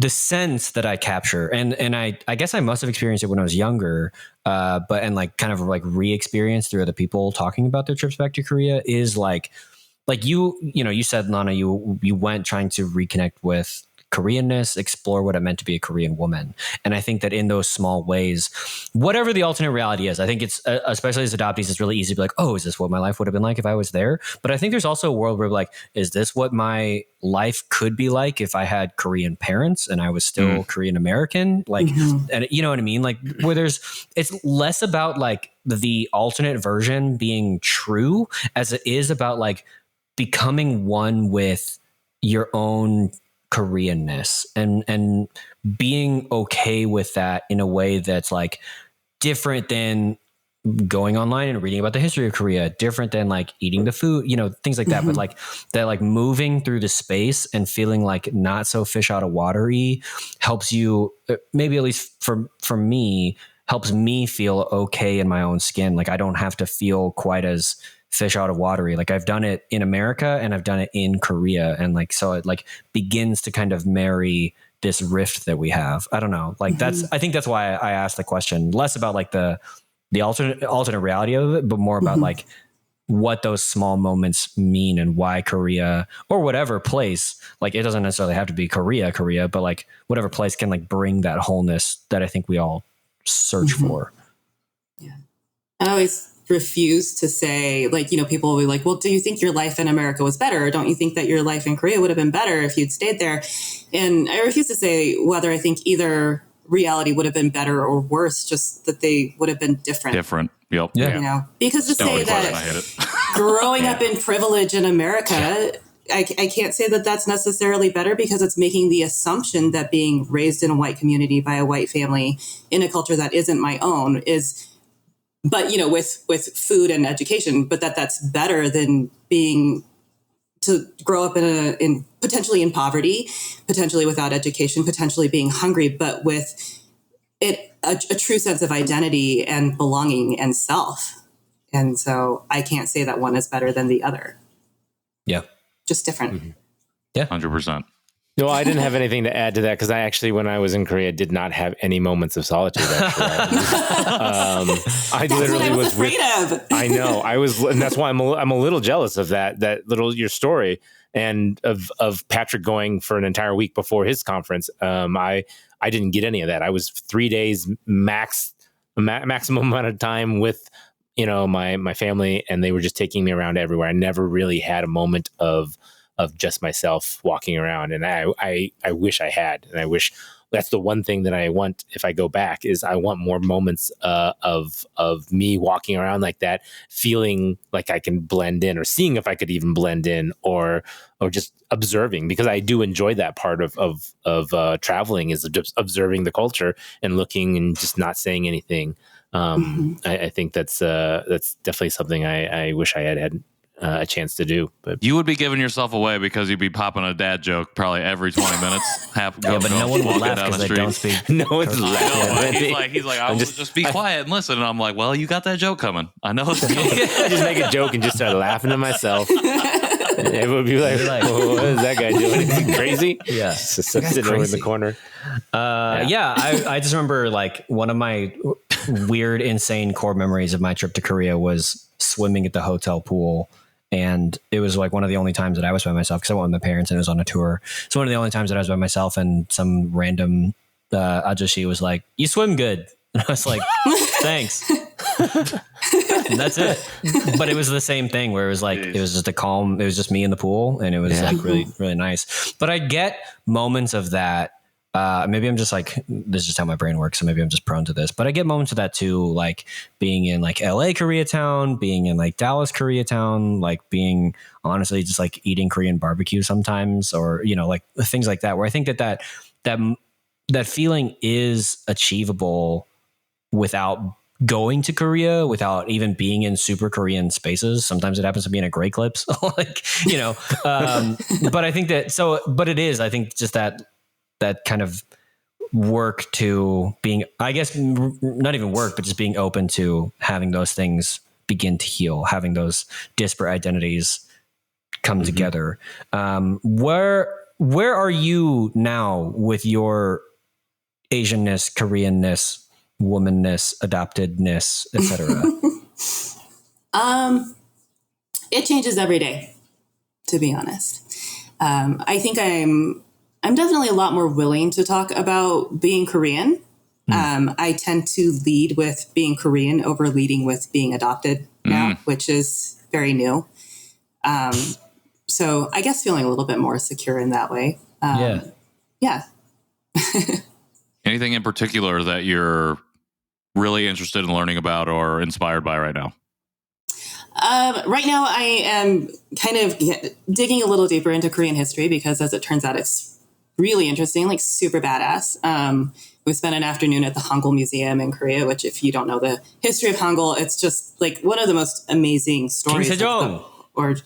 sense that I capture, and I guess I must have experienced it when I was younger, and like kind of like re-experienced through other people talking about their trips back to Korea, is like you said, Lana, you went trying to reconnect with Koreanness, explore what it meant to be a Korean woman. And I think that in those small ways, whatever the alternate reality is, I think it's, especially as adoptees, it's really easy to be like, oh, is this what my life would have been like if I was there? But I think there's also a world where like, is this what my life could be like if I had Korean parents and I was still Korean American? Like, and you know what I mean? Like where it's less about like the alternate version being true as it is about like becoming one with your own Koreanness and being okay with that in a way that's like different than going online and reading about the history of Korea, different than like eating the food, things like that. But like that, like moving through the space and feeling like not so fish out of watery helps you, maybe at least for me, helps me feel okay in my own skin. Like I don't have to feel quite as fish out of watery. Like I've done it in America and I've done it in Korea. And like, so it like begins to kind of marry this rift that we have. I don't know. Like I think that's why I asked the question, less about like the alternate reality of it, but more about like what those small moments mean and why Korea or whatever place, like it doesn't necessarily have to be Korea, but like whatever place can like bring that wholeness that I think we all search for. Yeah. I always refuse to say, like, people will be like, well, do you think your life in America was better? Or don't you think that your life in Korea would have been better if you'd stayed there? And I refuse to say whether I think either reality would have been better or worse, just that they would have been different. Yep. Yeah. Because to say that growing up in privilege in America, I can't say that that's necessarily better, because it's making the assumption that being raised in a white community by a white family in a culture that isn't my own is, but with food and education, but that's better than to grow up in potentially in poverty, potentially without education, potentially being hungry, but with a true sense of identity and belonging and self. And so I can't say that one is better than the other. Yeah. Just different. Yeah. 100%. No, I didn't have anything to add to that, because I actually, when I was in Korea, did not have any moments of solitude. Actually, I literally was afraid of. I know I was, and that's why I'm a little jealous of that your story, and of Patrick going for an entire week before his conference. I didn't get any of that. I was 3 days maximum amount of time with my family, and they were just taking me around everywhere. I never really had a moment of just myself walking around. And I wish I had, and I wish that's the one thing that I want if I go back, is I want more moments of me walking around like that, feeling like I can blend in, or seeing if I could even blend in, or just observing, because I do enjoy that part of traveling, is just observing the culture and looking and just not saying anything. I think that's definitely something I wish I had a chance to do. But you would be giving yourself away, because you'd be popping a dad joke probably every 20 minutes. But no one would laugh because they don't speak. No one's laughing. He's like, I will just be quiet and listen. And I'm like, well, you got that joke coming. I know. I just make a joke and just start laughing to myself. Everyone would be like, oh, what is that guy doing? Is he crazy? Yeah. Just sitting over in the corner. I just remember like one of my weird, insane core memories of my trip to Korea was swimming at the hotel pool. And it was like one of the only times that I was by myself, because I went with my parents and it was on a tour. So one of the only times that I was by myself, and some random ajashi was like, "You swim good." And I was like, "Thanks." And that's it. But it was the same thing where it was like, it was just a calm, it was just me in the pool, and it was like really, really nice. But I get moments of that. Maybe I'm just like, this is just how my brain works, so maybe I'm just prone to this. But I get moments of that too, like being in like LA Koreatown, being in like Dallas Koreatown, like being honestly just like eating Korean barbecue sometimes, or like things like that, where I think that feeling is achievable without going to Korea, without even being in super Korean spaces. Sometimes it happens to be in a Grey Clips, like but I think that but it is, I think, just that kind of work to being, I guess, not even work, but just being open to having those things begin to heal, having those disparate identities come together. Where are you now with your Asianness, Koreanness, womanness, adoptedness, etc.? It changes every day, to be honest. I think I'm definitely a lot more willing to talk about being Korean. I tend to lead with being Korean over leading with being adopted now, which is very new. So I guess feeling a little bit more secure in that way. Yeah. Anything in particular that you're really interested in learning about or inspired by right now? Right now, I am kind of digging a little deeper into Korean history because, as it turns out, it's really interesting, like super badass. We spent an afternoon at the Hangul Museum in Korea, which, if you don't know the history of Hangul, it's just like one of the most amazing stories. King Sejong.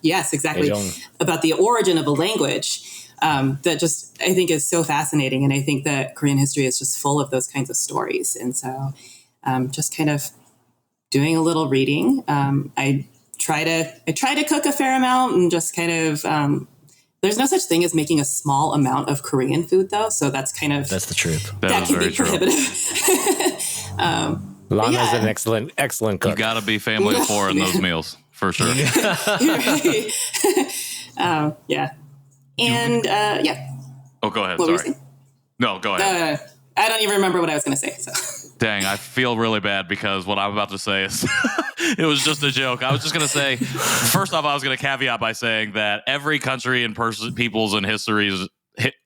Yes, exactly. About the origin of a language that just, I think, is so fascinating. And I think that Korean history is just full of those kinds of stories. And so just kind of doing a little reading. I try to cook a fair amount and just kind of, there's no such thing as making a small amount of Korean food though. So that's the truth. That can be prohibitive. Lana's an excellent cook. You got to be family of 4 in those meals for sure. Yeah. And Oh, go ahead. What were you Sorry. saying? No, go ahead. I don't even remember what I was going to say. So. Dang, I feel really bad because what I'm about to say is it was just a joke. I was just going to say, first off, I was going to caveat by saying that every country and people's and histories,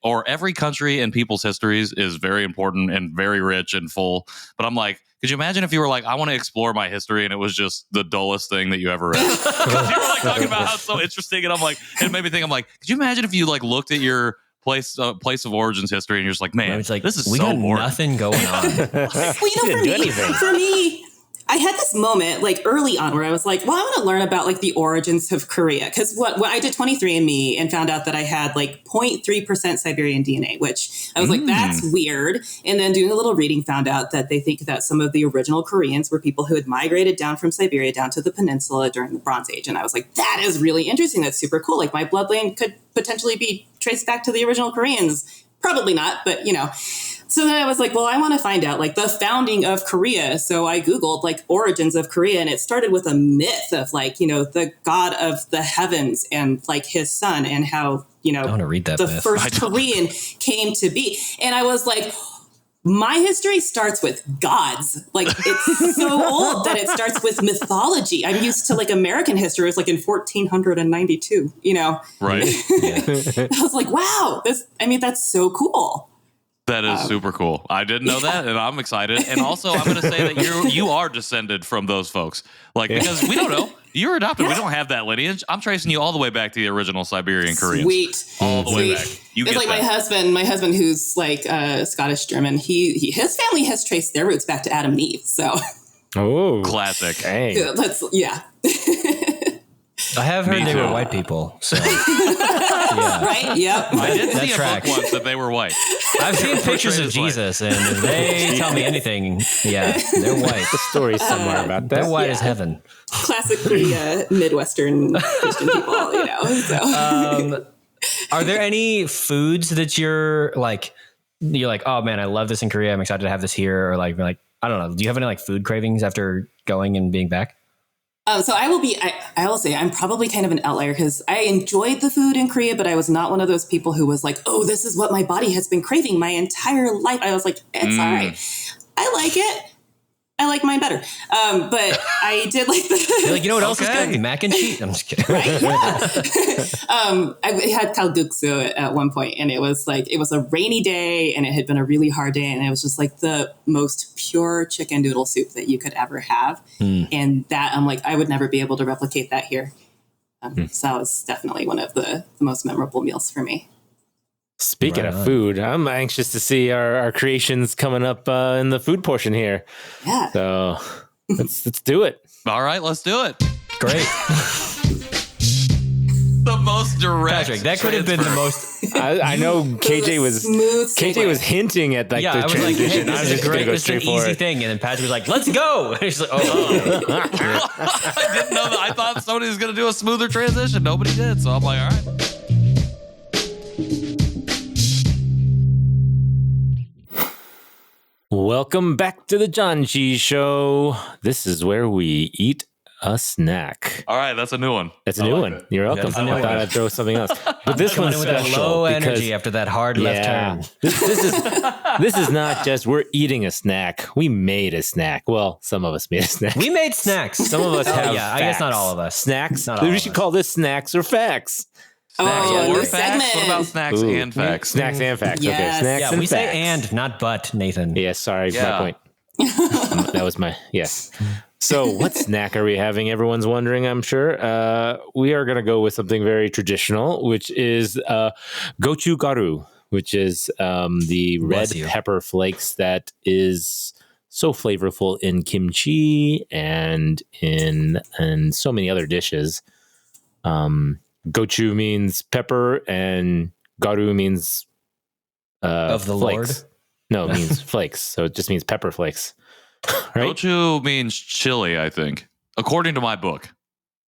or every country and people's histories is very important and very rich and full. But I'm like, could you imagine if you were like, I want to explore my history and it was just the dullest thing that you ever read? Because you were like talking about how it's so interesting. And I'm like, it made me think, I'm like, could you imagine if you like looked at your place of origins history and you're just like, man, it's like, this is we so got boring. Nothing going on. Well, for me, I had this moment like early on where I was like, well, I want to learn about like the origins of Korea. Because what I did 23andMe and found out that I had like 0.3% Siberian DNA, which I was like, that's weird. And then doing a little reading, found out that they think that some of the original Koreans were people who had migrated down from Siberia down to the peninsula during the Bronze Age. And I was like, that is really interesting. That's super cool. Like my bloodline could potentially be traced back to the original Koreans. Probably not, but you know. So then I was like, well, I want to find out like the founding of Korea. So I Googled like origins of Korea, and it started with a myth of like, you know, the god of the heavens and like his son, and how, you know, I want to read that the myth. first Korean came to be. And I was like, my history starts with gods. Like it's so old that it starts with mythology. I'm used to like American history. It's like in 1492, you know? Right. I was like, wow, that's so cool. That is super cool. I didn't know that, and I'm excited. And also, I'm going to say that you are descended from those folks. Like, because we don't know. You're adopted. We don't have that lineage. I'm tracing you all the way back to the original Siberian Koreans. Sweet. All the way back. You it's get like that. my husband who's like Scottish German. His family has traced their roots back to Adam and Eve. So, classic. Dang. Yeah. I have heard they too. were white people. So, yeah. Right? Yep. I did see a tracks. book once that they were white. I've seen pictures of Jesus, and if they tell me anything, yeah, they're white. The story's somewhere about that. They're white as heaven. Classically Midwestern Christian people, you know. So. Are there any foods that you're like, oh man, I love this in Korea. I'm excited to have this here. Or like, I don't know. Do you have any like food cravings after going and being back? So I will say I'm probably kind of an outlier because I enjoyed the food in Korea, but I was not one of those people who was like, oh, this is what my body has been craving my entire life. I was like, it's all right. I like it. I like mine better. But I did like You're like, you know what else is good? Mac and cheese. I'm just kidding. Right? Yeah. I had kalguksu at one point, and it was a rainy day, and it had been a really hard day, and it was just like the most pure chicken noodle soup that you could ever have. And that I'm like, I would never be able to replicate that here. So that was definitely one of the most memorable meals for me. Speaking of food, I'm anxious to see our creations coming up in the food portion here. Yeah. So let's do it. All right, let's do it. Great. The most most direct. Patrick, that could have been the most. I know KJ was hinting at like the I was like, hey, transition. I was this is just going to go it's an straight for easy it. thing, and then Patrick was like, "Let's go." And he's like, I didn't know that. I thought somebody was going to do a smoother transition. Nobody did. So I'm like, all right. Welcome back to the Janchi Show. This is where we eat a snack. All right. That's a new one. That's a new one. You're welcome. That's a new I thought one. I'd throw something else. But this coming one's in with a special low because, energy after that hard left turn. This is not just we're eating a snack. We made a snack. Well, some of us made a snack. We made snacks. Some of us have I guess not all of us. Snacks. Not all We of should us. call this snacks or facts. Snacks Oh, or new facts? segment. What about snacks and facts? Snacks and facts. Yes. Okay, snacks Yeah, and we facts. say and, not but, Nathan. Yeah, sorry, Yeah. my point. That was my yes. So, what snack are we having? Everyone's wondering, I'm sure. We are going to go with something very traditional, which is gochugaru, which is the red Bless you. pepper flakes that is so flavorful in kimchi and in so many other dishes. Gochu means pepper, and garu means Of the flakes. Lord? No, it means flakes. So it just means pepper flakes. Right? Gochu means chili, I think, according to my book.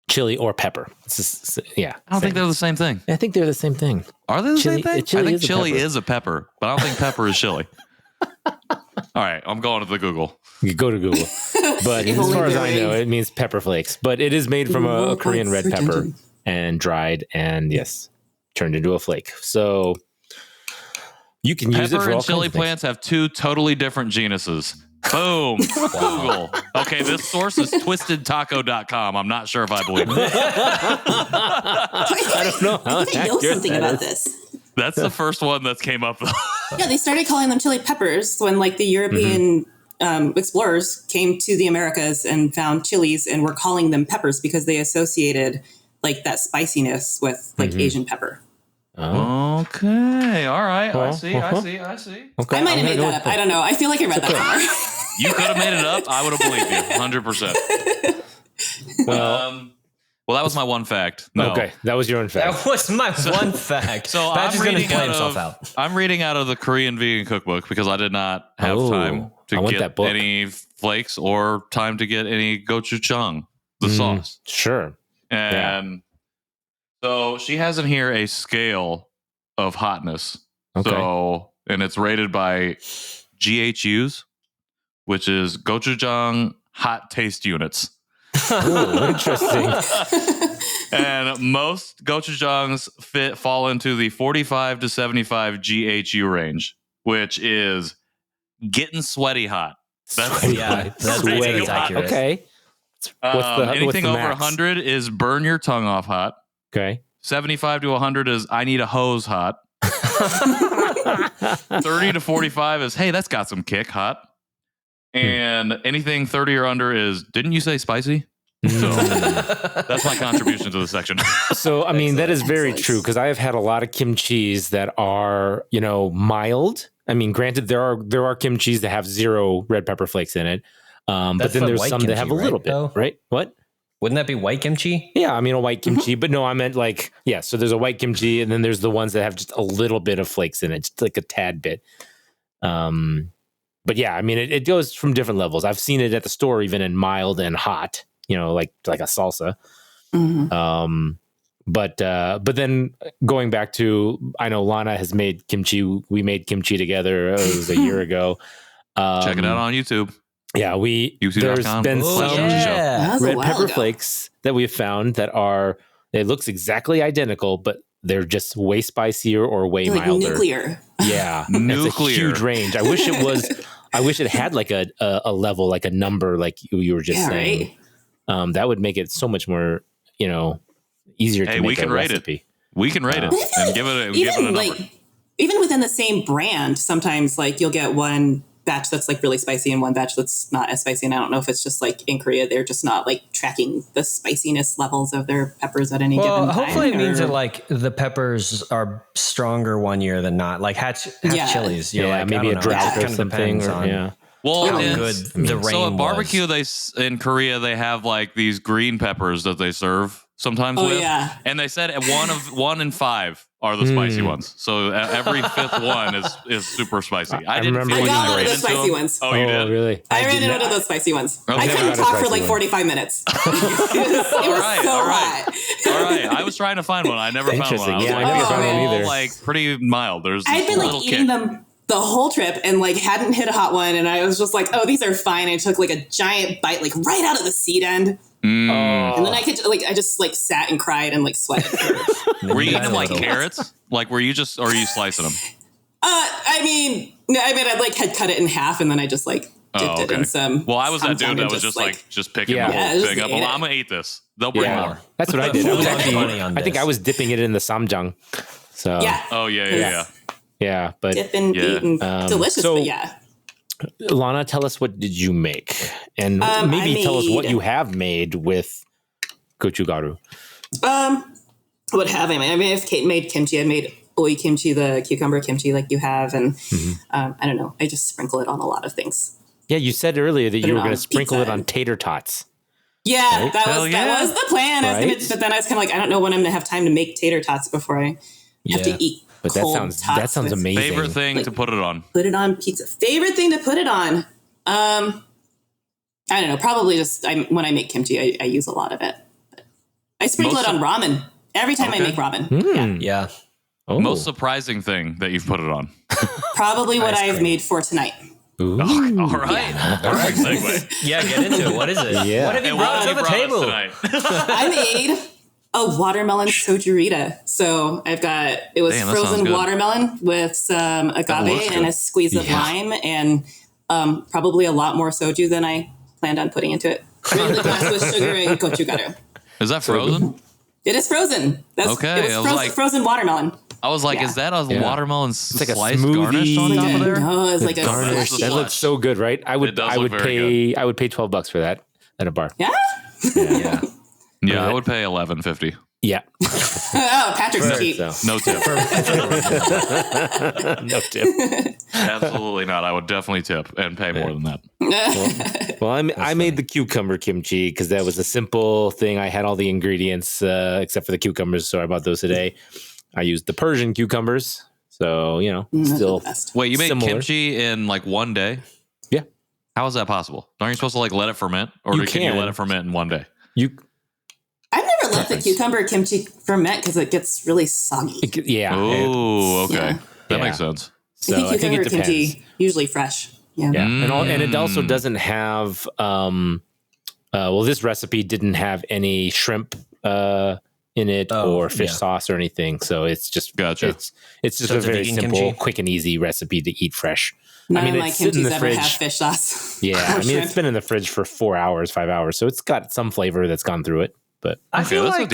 Chili or pepper. It's just, yeah. I don't think they're the same thing. I think they're the same thing. Are they the Chili- same thing? chili I think is a chili pepper. is a pepper, but I don't think pepper is chili. All right, I'm going to the Google. You go to Google. But If as only far as there I know, is- it means pepper flakes. But it is made from a No Korean red pepper uncertainty. and dried and, yes, turned into a flake. So you can use it Pepper for all and chili kinds of things. plants have two totally different genuses. Boom. Google. Okay, this source is twistedtaco.com. I'm not sure if I believe it. I don't know how I think I know accurate something that about is. this. That's the first one that came up. Yeah, they started calling them chili peppers when like the European explorers came to the Americas and found chilies and were calling them peppers because they associated like that spiciness with like Asian pepper. Oh, Okay. All right. I Uh-huh. see. okay. I might I'm have gonna made go that with up. I don't know. I feel like I read that somewhere. You could have made it up. I would have believed you 100%. Well, that was my one fact. No. Okay, that was your own fact. That was my one fact. So Patrick's I'm going to reading play out himself of, out. I'm reading out of the Korean vegan cookbook because I did not have Oh, time I to want get that book. any flakes or time to get any gochujang, the sauce. Sure. And so she has in here a scale of hotness. Okay. So, and it's rated by GHUs, which is gochujang hot taste units. Ooh, interesting. And most gochujangs fall into the 45 to 75 GHU range, which is getting sweaty hot. That's Yeah, that's Sweaty that's hot. accurate. Okay. What's anything the over max? 100 is burn your tongue off hot. Okay. 75 to 100 is I need a hose hot. 30 to 45 is hey, that's got some kick hot. And anything 30 or under is didn't you say spicy? So that's my contribution to the section. So, I mean, that is very Excellent. true because I have had a lot of kimchis that are, mild. I mean, granted, there are kimchis that have 0 red pepper flakes in it. But That's then the there's white some that kimchi, have a little right, bit, though? right? What? Wouldn't that be white kimchi? Yeah, I mean, a white kimchi, but no, I meant like, yeah, so there's a white kimchi and then there's the ones that have just a little bit of flakes in it, just like a tad bit. But yeah, I mean, it goes from different levels. I've seen it at the store, even in mild and hot, like a salsa. Mhm. But then going back to, I know Lana has made kimchi. We made kimchi together. It was a year ago. Check it out on YouTube. Yeah, there's YouTube.com. been Oh, some yeah. That was a red while pepper ago. flakes that we've found that it looks exactly identical, but they're just way spicier or way Like milder. nuclear. Yeah, That's a Nuclear. huge range. I wish it had like a level, like a number, like you were just Yeah, saying. right. That would make it so much more, easier Hey, to we make can a rate recipe. We can rate it But I feel and like give it a number. even within the same brand, sometimes like you'll get one batch that's like really spicy and one batch that's not as spicy. And I don't know if it's just like in Korea, they're just not like tracking the spiciness levels of their peppers at any given time. Hopefully it means or- that like the peppers are stronger one year than not. Like hatch Yeah. chilies. You're Yeah, like, maybe I a don't know. It drought just or kinda something. depends on Yeah. Well, how and good the rain so at was. barbecue, in Korea, they have like these green peppers that they serve. sometimes with. Yeah. And they said one in 5 are the spicy ones. So every 5th one is super spicy. I got one of those spicy ones. Oh, you did? Really? I ran into one of those spicy ones. Okay. I couldn't talk for like 45 minutes. It was so hot. All right. I was trying to find one. I never found one. I never found one either. Like pretty mild. I'd been like eating them the whole trip and like hadn't hit a hot one. And I was just like, oh, these are fine. I took like a giant bite, like right out of the seed end. And then I just like sat and cried and like sweated. Were you eating like carrots? Like or are you slicing them? I like had cut it in half and then I just like dipped it in some. Well, I was that dude that was just picking the whole thing up. Well, I'm gonna eat this. They'll bring more. That's what I did. I think I was dipping it in the samjang. So yeah. Oh yeah. Yeah, but dipping, eating, delicious. But yeah. Lana, tell us, what did you make? And maybe tell us what you have made with gochugaru. What have I made? I mean, I've made kimchi. I made oi kimchi, the cucumber kimchi like you have. And I don't know. I just sprinkle it on a lot of things. Yeah, you said earlier that you were going to sprinkle it on tater tots. Yeah, right? that was the plan. Right? But then I was kind of like, I don't know when I'm going to have time to make tater tots before I have to eat. But that sounds amazing. Favorite thing to put it on? Put it on pizza. Favorite thing to put it on? I don't know. Probably just when I make kimchi, I use a lot of it. But I sprinkle it on ramen every time I make ramen. Yeah. Oh. Most surprising thing that you've put it on? Probably what I've made for tonight. Ooh. Oh, all right. Yeah. Perfect segue. Yeah, get into it. What is it? Yeah. What have you brought to the table? I made a watermelon sojurita. So it was frozen watermelon with some agave and a squeeze of lime and probably a lot more soju than I planned on putting into it. Filled the glass with sugar and gochugaru. Is that frozen? It is frozen. Okay. It was frozen watermelon. I was like, is that a watermelon slice like a smoothie garnished on top of there? No, it's like a garnish. That looks so good, right? I would pay $12 for that at a bar. Yeah? Yeah, I would pay $11.50. Yeah. Oh, Patrick's cheap. So. No tip. No tip. Absolutely not. I would definitely tip and pay more than that. Well, I made the cucumber kimchi because that was a simple thing. I had all the ingredients except for the cucumbers, so I bought those today. I used the Persian cucumbers, so still. Wait, you made kimchi in like one day? Yeah. How is that possible? Aren't you supposed to like let it ferment, or can you let it ferment in one day? I've never let the cucumber kimchi ferment because it gets really soggy. Oh, okay. Yeah. That makes sense. So I think cucumber kimchi usually fresh. Yeah. And it also doesn't have. This recipe didn't have any shrimp in it or fish sauce or anything. So it's just it's just a very simple, kimchi? Quick and easy recipe to eat fresh. None of my kimchis ever have fish sauce. Yeah, it's been in the fridge for 4 hours, 5 hours, so it's got some flavor that's gone through it. But I feel like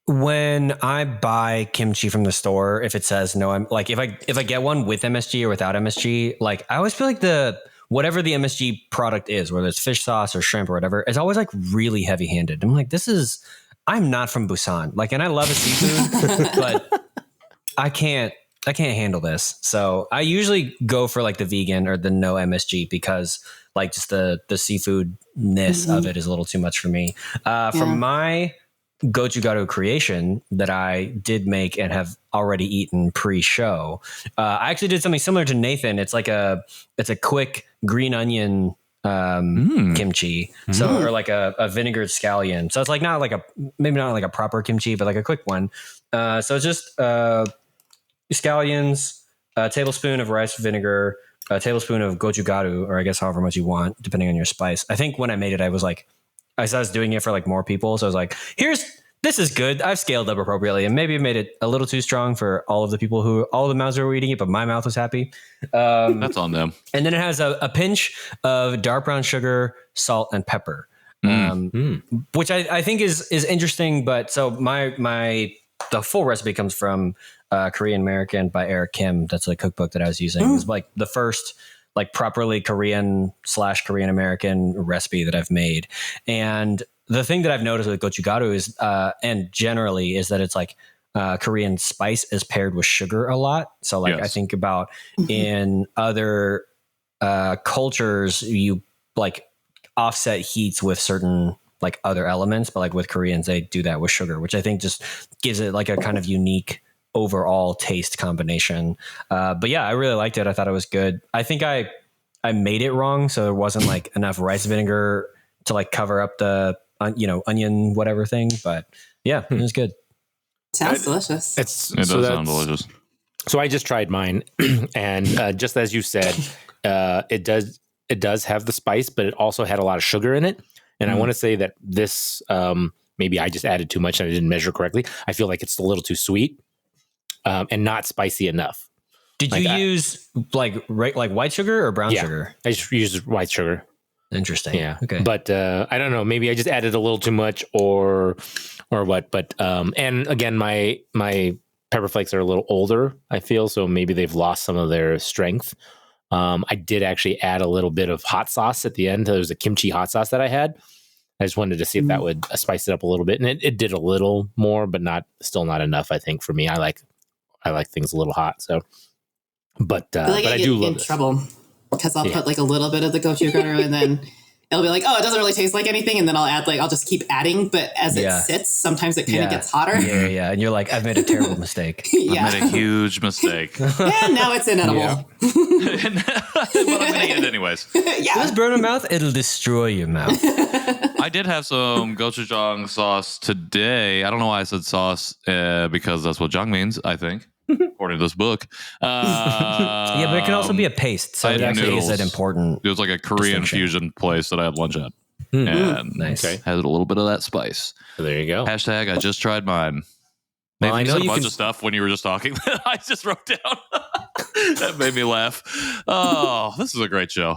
when I buy kimchi from the store, if it says no, I'm like if I get one with MSG or without MSG, like I always feel like whatever the MSG product is, whether it's fish sauce or shrimp or whatever, it's always like really heavy handed. I'm like, I'm not from Busan, like, and I love a seafood, but I can't handle this. So I usually go for like the vegan or the no MSG because like just the seafoodness of it is a little too much for me. For my gochugaru creation that I did make and have already eaten pre-show, I actually did something similar to Nathan. It's a quick green onion kimchi, or like a vinegared scallion. So it's like maybe not like a proper kimchi, but like a quick one. So it's just scallions, a tablespoon of rice vinegar, a tablespoon of gochugaru, or I guess however much you want, depending on your spice. I think when I made it, I was doing it for like more people. So I was like, this is good. I've scaled up appropriately, and maybe I made it a little too strong for all of the mouths who were eating it, but my mouth was happy. That's on them. And then it has a pinch of dark brown sugar, salt, and pepper, which I think is interesting. But so the full recipe comes from Korean American by Eric Kim. That's a cookbook that I was using. It was like the first like properly Korean/Korean American recipe that I've made. And the thing that I've noticed with gochugaru is, and generally, is that it's like Korean spice is paired with sugar a lot. So like I think about in other cultures, you like offset heats with certain like other elements, but like with Koreans, they do that with sugar, which I think just gives it like a kind of unique overall taste combination. But yeah, I really liked it. I thought it was good. I think I made it wrong, so there wasn't like enough rice vinegar to like cover up the onion whatever thing. But yeah, it was good. Sounds delicious. It does sound delicious. So I just tried mine, and just as you said, it does have the spice, but it also had a lot of sugar in it. And I want to say that this maybe I just added too much and I didn't measure correctly. I feel like it's a little too sweet and not spicy enough. Did you use like white sugar or brown sugar? I just used white sugar. Interesting. Yeah. Okay. But I don't know. Maybe I just added a little too much or what. But and again, my pepper flakes are a little older, I feel, so maybe they've lost some of their strength. I did actually add a little bit of hot sauce at the end. There was a kimchi hot sauce that I had. I just wanted to see if that would spice it up a little bit, and it did a little more, but still not enough. I think for me, I like things a little hot. So, but I do love in trouble because I'll put like a little bit of the gochugaru and then it'll be like, oh, it doesn't really taste like anything. And then I'll just keep adding. But as it sits, sometimes it kind of gets hotter. Yeah. And you're like, I've made a terrible mistake. I've made a huge mistake. And now it's inedible. But I'm going to eat it anyways. Just burn a mouth, it'll destroy your mouth. I did have some gochujang sauce today. I don't know why I said sauce because that's what jang means, I think. According to this book. Yeah, but it can also be a paste. So it actually is an important. It was like a Korean fusion place that I had lunch at. And nice. Had a little bit of that spice. So there you go. Hashtag I just tried mine. Well, I know you said a bunch of stuff when you were just talking that I just wrote down. That made me laugh. Oh, this is a great show.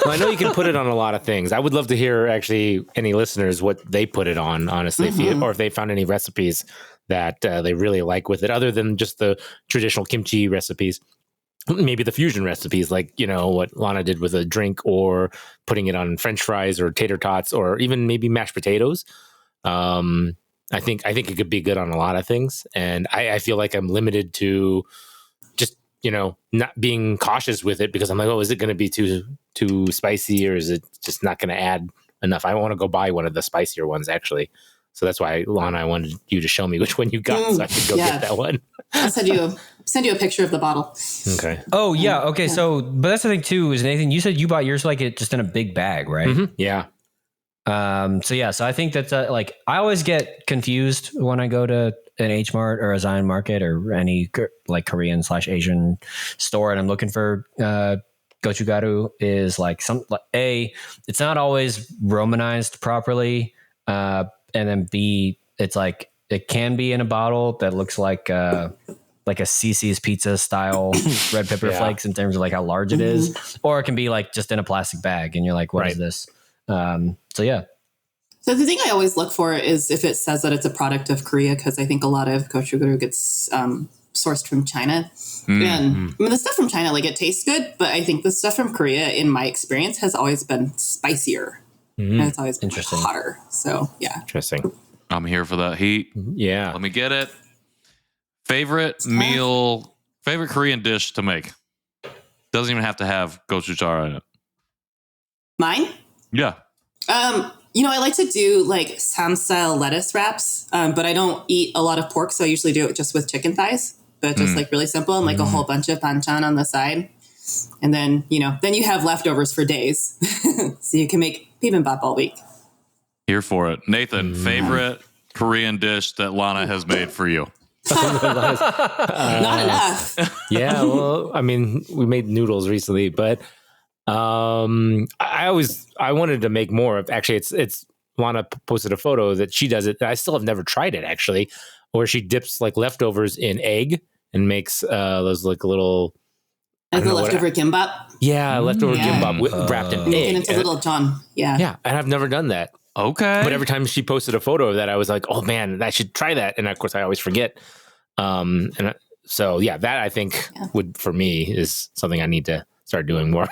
Well, I know you can put it on a lot of things. I would love to hear actually any listeners what they put it on, honestly, or if they found any recipes that they really like with it, other than just the traditional kimchi recipes. Maybe the fusion recipes, like, what Lana did with a drink, or putting it on French fries or tater tots, or even maybe mashed potatoes. I think it could be good on a lot of things. And I feel like I'm limited to just, not being cautious with it, because I'm like, oh, is it going to be too spicy, or is it just not going to add enough? I want to go buy one of the spicier ones, actually. So that's why, Lana, I wanted you to show me which one you got, so I could go get that one. I'll send you a picture of the bottle. Okay. Oh yeah. Okay. So, but that's the thing too, is Nathan, you said you bought yours like it just in a big bag, right? Mm-hmm. Yeah. So I think that's like, I always get confused when I go to an H Mart or a Zion Market or any like Korean / Asian store, and I'm looking for gochugaru. Is like it's not always Romanized properly. And then B, it's like, it can be in a bottle that looks like a CC's pizza style red pepper flakes in terms of like how large it is, or it can be like just in a plastic bag and you're like, what is this? So yeah. So the thing I always look for is if it says that it's a product of Korea, because I think a lot of gochugaru gets sourced from China. And the stuff from China, like, it tastes good, but I think the stuff from Korea, in my experience, has always been spicier. And it's always been hotter. So, yeah. Interesting. I'm here for that heat. Yeah. Let me get it. Favorite Korean dish to make. Doesn't even have to have gochujang in it. Mine? Yeah. I like to do like Sam style lettuce wraps, but I don't eat a lot of pork, so I usually do it just with chicken thighs, but just like really simple, and like a whole bunch of banchan on the side. And then, then you have leftovers for days. So you can make bibimbap all week. Here for it. Nathan, favorite Korean dish that Lana has made for you? Not enough. Yeah, well, I mean, we made noodles recently, but I wanted to make more of. Actually, it's Lana posted a photo that she does it. I still have never tried it, actually, where she dips like leftovers in egg and makes those like little. Like the leftover gimbap? Yeah, leftover gimbap wrapped in egg. And it's a little John. Yeah. Yeah, and I've never done that. Okay. But every time she posted a photo of that, I was like, oh man, I should try that. And of course, I always forget. So that I think would, for me, is something I need to start doing more.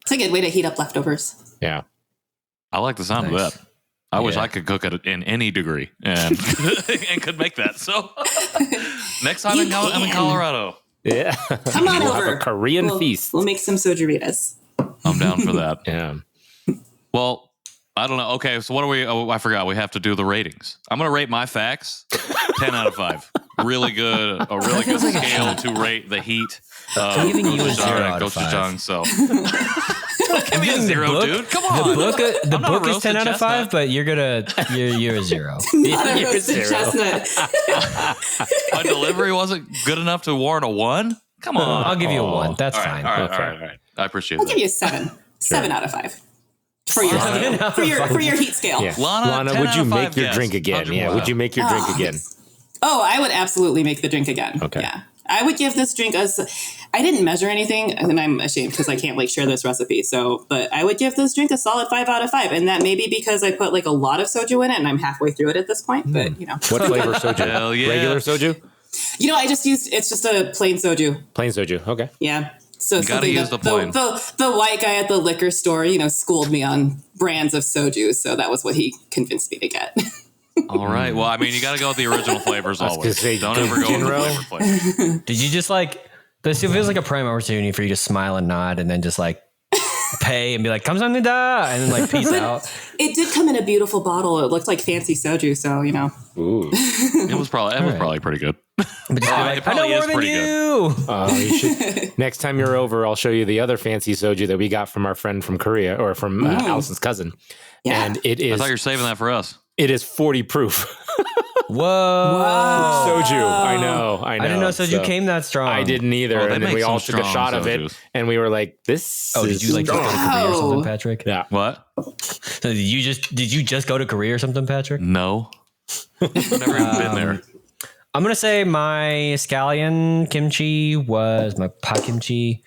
It's a good way to heat up leftovers. Yeah. I like the sound of that. I wish I could cook it in any degree and and could make that. So next time I'm in Colorado. Yeah. Come on over. Have a Korean feast. We'll make some sojaritas. I'm down for that. Yeah. Well, I don't know. Okay, so what are we? Oh, I forgot. We have to do the ratings. I'm gonna rate my facts 10 out of 5. Really good. A really good scale to rate the heat. I'm giving you a 0 out of 5. Gochujang. So give me a 0, dude. Come on. The book is 10 out of 5, but you're a 0. Not a roasted chestnut. My delivery wasn't good enough to warrant a 1. Come on. I'll give you a 1. That's fine. All right. I appreciate I'll that. give you a 7. 7 out of 5. For your heat scale. Yeah. Lana, would you 10 out of make 5 your guess. drink again? Yeah. Wow. Would you make your drink again? Oh, I would absolutely make the drink again. Okay. Yeah. I would give this drink I didn't measure anything, and I'm ashamed because I can't share this recipe. But I would give this drink a solid 5 out of 5. And that may be because I put a lot of soju in it and I'm halfway through it at this point, but What flavor soju? Hell yeah. Regular soju? I just it's just a plain soju. Plain soju. Okay. Yeah. So You gotta use the plain. The white guy at the liquor store, schooled me on brands of soju. So that was what he convinced me to get. All right. Well, I mean, you got to go with the original flavors always. say, Don't ever go with the flavor. Did you just this feels like a prime opportunity for you to smile and nod and then just pay and be like, "Kamsahamnida," and then peace out. It did come in a beautiful bottle. It looked like fancy soju. So, Ooh. It was probably pretty good. But just be like, I know more than you. You should. Next time you're over, I'll show you the other fancy soju that we got from our friend from Korea, or from Allison's cousin. Yeah. And it I is. thought you were saving that for us. It is 40 proof. Whoa. Soju. I know. I didn't know soju came that strong. I didn't either. Oh, they and then make we all some took a strong shot of it, sojus. and we were like, "This." Oh, did is you just go to strong. Korea or something, Patrick? Yeah. What? So did you just go to Korea or something, Patrick? No. I've never even been there. I'm gonna say my scallion kimchi was my pot kimchi.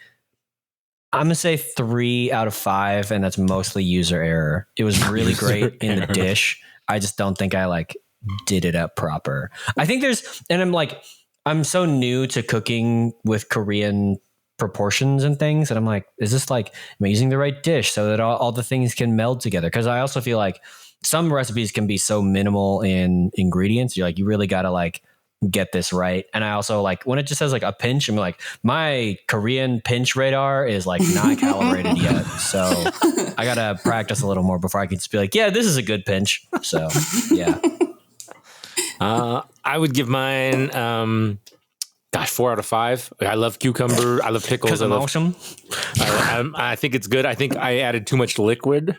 I'm gonna say 3 out of 5, and that's mostly user error. It was really great in the dish. I just don't think I did it up proper. I think I'm so new to cooking with Korean proportions and things, and I'm like, is this am I using the right dish so that all the things can meld together? Because I also feel like some recipes can be so minimal in ingredients. You really gotta get this right. And I also when it just says a pinch, I'm like, my Korean pinch radar is not calibrated yet. So I gotta practice a little more before I can just be like, yeah, this is a good pinch. So yeah. I would give mine 4 out of 5. I love cucumber. I love pickles. Because I'm awesome. I think it's good. I think I added too much liquid,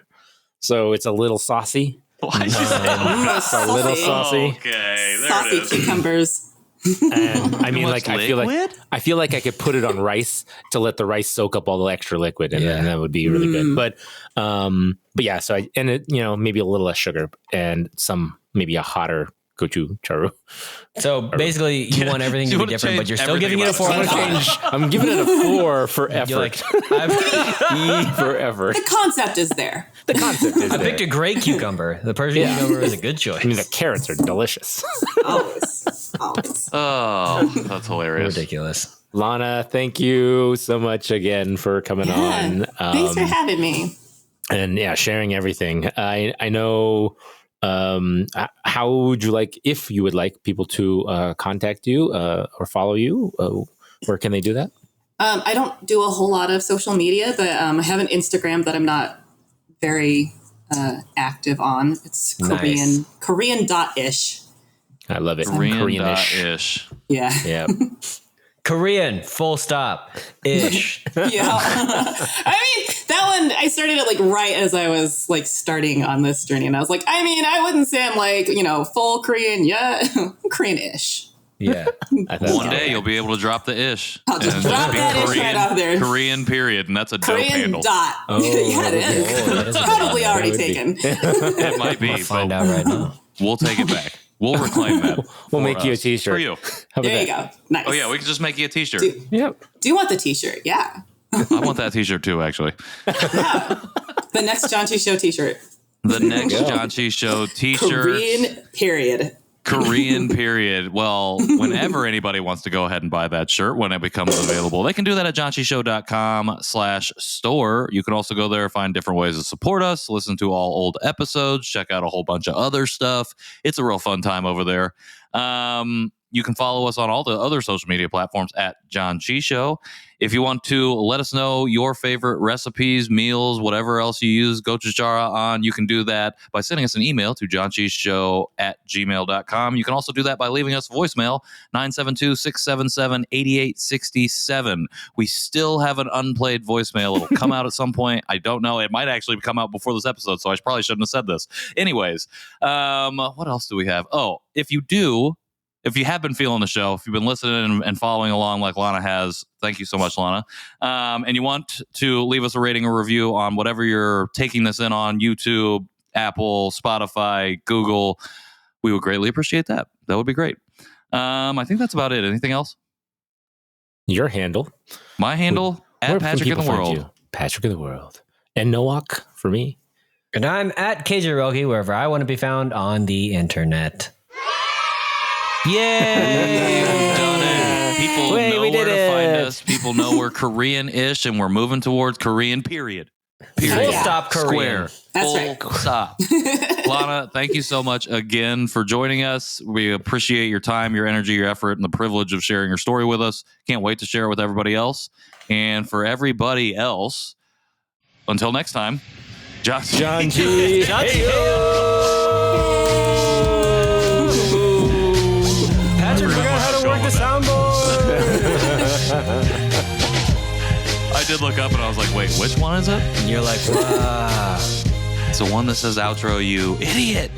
so it's a little saucy. Why did you say A little saucy. Okay, there Saucy it is. cucumbers. And I mean, much I feel like I could put it on rice to let the rice soak up all the extra liquid, and then that would be really good. But yeah. So maybe a little less sugar and maybe a hotter gochugaru. So basically, you want everything to be different, but you're still giving it a 4 out of 5. I'm giving it a 4 for effort. You're like, For effort. The concept is there. The concept is I there. picked a great cucumber. The Persian cucumber is a good choice. I mean, the carrots are delicious. Always. Always. Oh, that's hilarious. Ridiculous. Lana, thank you so much again for coming on. Thanks for having me. And sharing everything. I know. How would you if you would like people to contact you or follow you? Where can they do that? I don't do a whole lot of social media, but I have an Instagram that I'm not very active on. It's Korean.ish. I love it. Korean-ish. Korean-ish. Yeah. Yeah. Korean, full stop, ish. Yeah. I mean, that one, I started it right as I was starting on this journey. And I was I wouldn't say I'm full Korean yet. Korean-ish. Yeah. One day you'll be able to drop the ish. I'll just drop that ish right out there. Korean period, and that's a dope Korean handle. dot. Oh, yeah, it is. that is It's a probably good already That would be. taken. It might be. Find but out right now. We'll take it back. We'll reclaim that. We'll for make you a us. t-shirt. For you. How about There you that? go. Nice. Oh, yeah, we can just make you a t-shirt. Yep. Do you want the t-shirt? Yeah. I want that t-shirt too, actually. The next Janchi Show t-shirt. The next Janchi Show t-shirt. Korean period. Korean period. Well, whenever anybody wants to go ahead and buy that shirt when it becomes available, they can do that at janchishow.com/store. You can also go there, find different ways to support us, listen to all old episodes, check out a whole bunch of other stuff. It's a real fun time over there. You can follow us on all the other social media platforms at Janchi Show. If you want to let us know your favorite recipes, meals, whatever else you use gochugaru on, you can do that by sending us an email to janchishow@gmail.com. You can also do that by leaving us voicemail, 972-677-8867. We still have an unplayed voicemail. It'll come out at some point. I don't know. It might actually come out before this episode, so I probably shouldn't have said this. Anyways, what else do we have? Oh, if you have been feeling the show, if you've been listening and following along like Lana has, thank you so much, Lana. And you want to leave us a rating or review on whatever you're taking this in on, YouTube, Apple, Spotify, Google, we would greatly appreciate that. That would be great. I think that's about it. Anything else? Your handle. My handle, at Patrick in the World. Patrick in the World. And Nowak for me. And I'm at KJ Roelke, wherever I want to be found on the internet. Yay! We've done it. People know we where did to find it. us. People know we're Korean-ish, and we're moving towards Korean, period. Full stop Korean. Square. That's Full right. stop. Lana, thank you so much again for joining us. We appreciate your time, your energy, your effort, and the privilege of sharing your story with us. Can't wait to share it with everybody else. And for everybody else, until next time, Janchi. Patrick forgot how to work the soundboard. I did look up and I was like, wait, which one is it? And you're like, wow. It's the one that says outro, you idiot.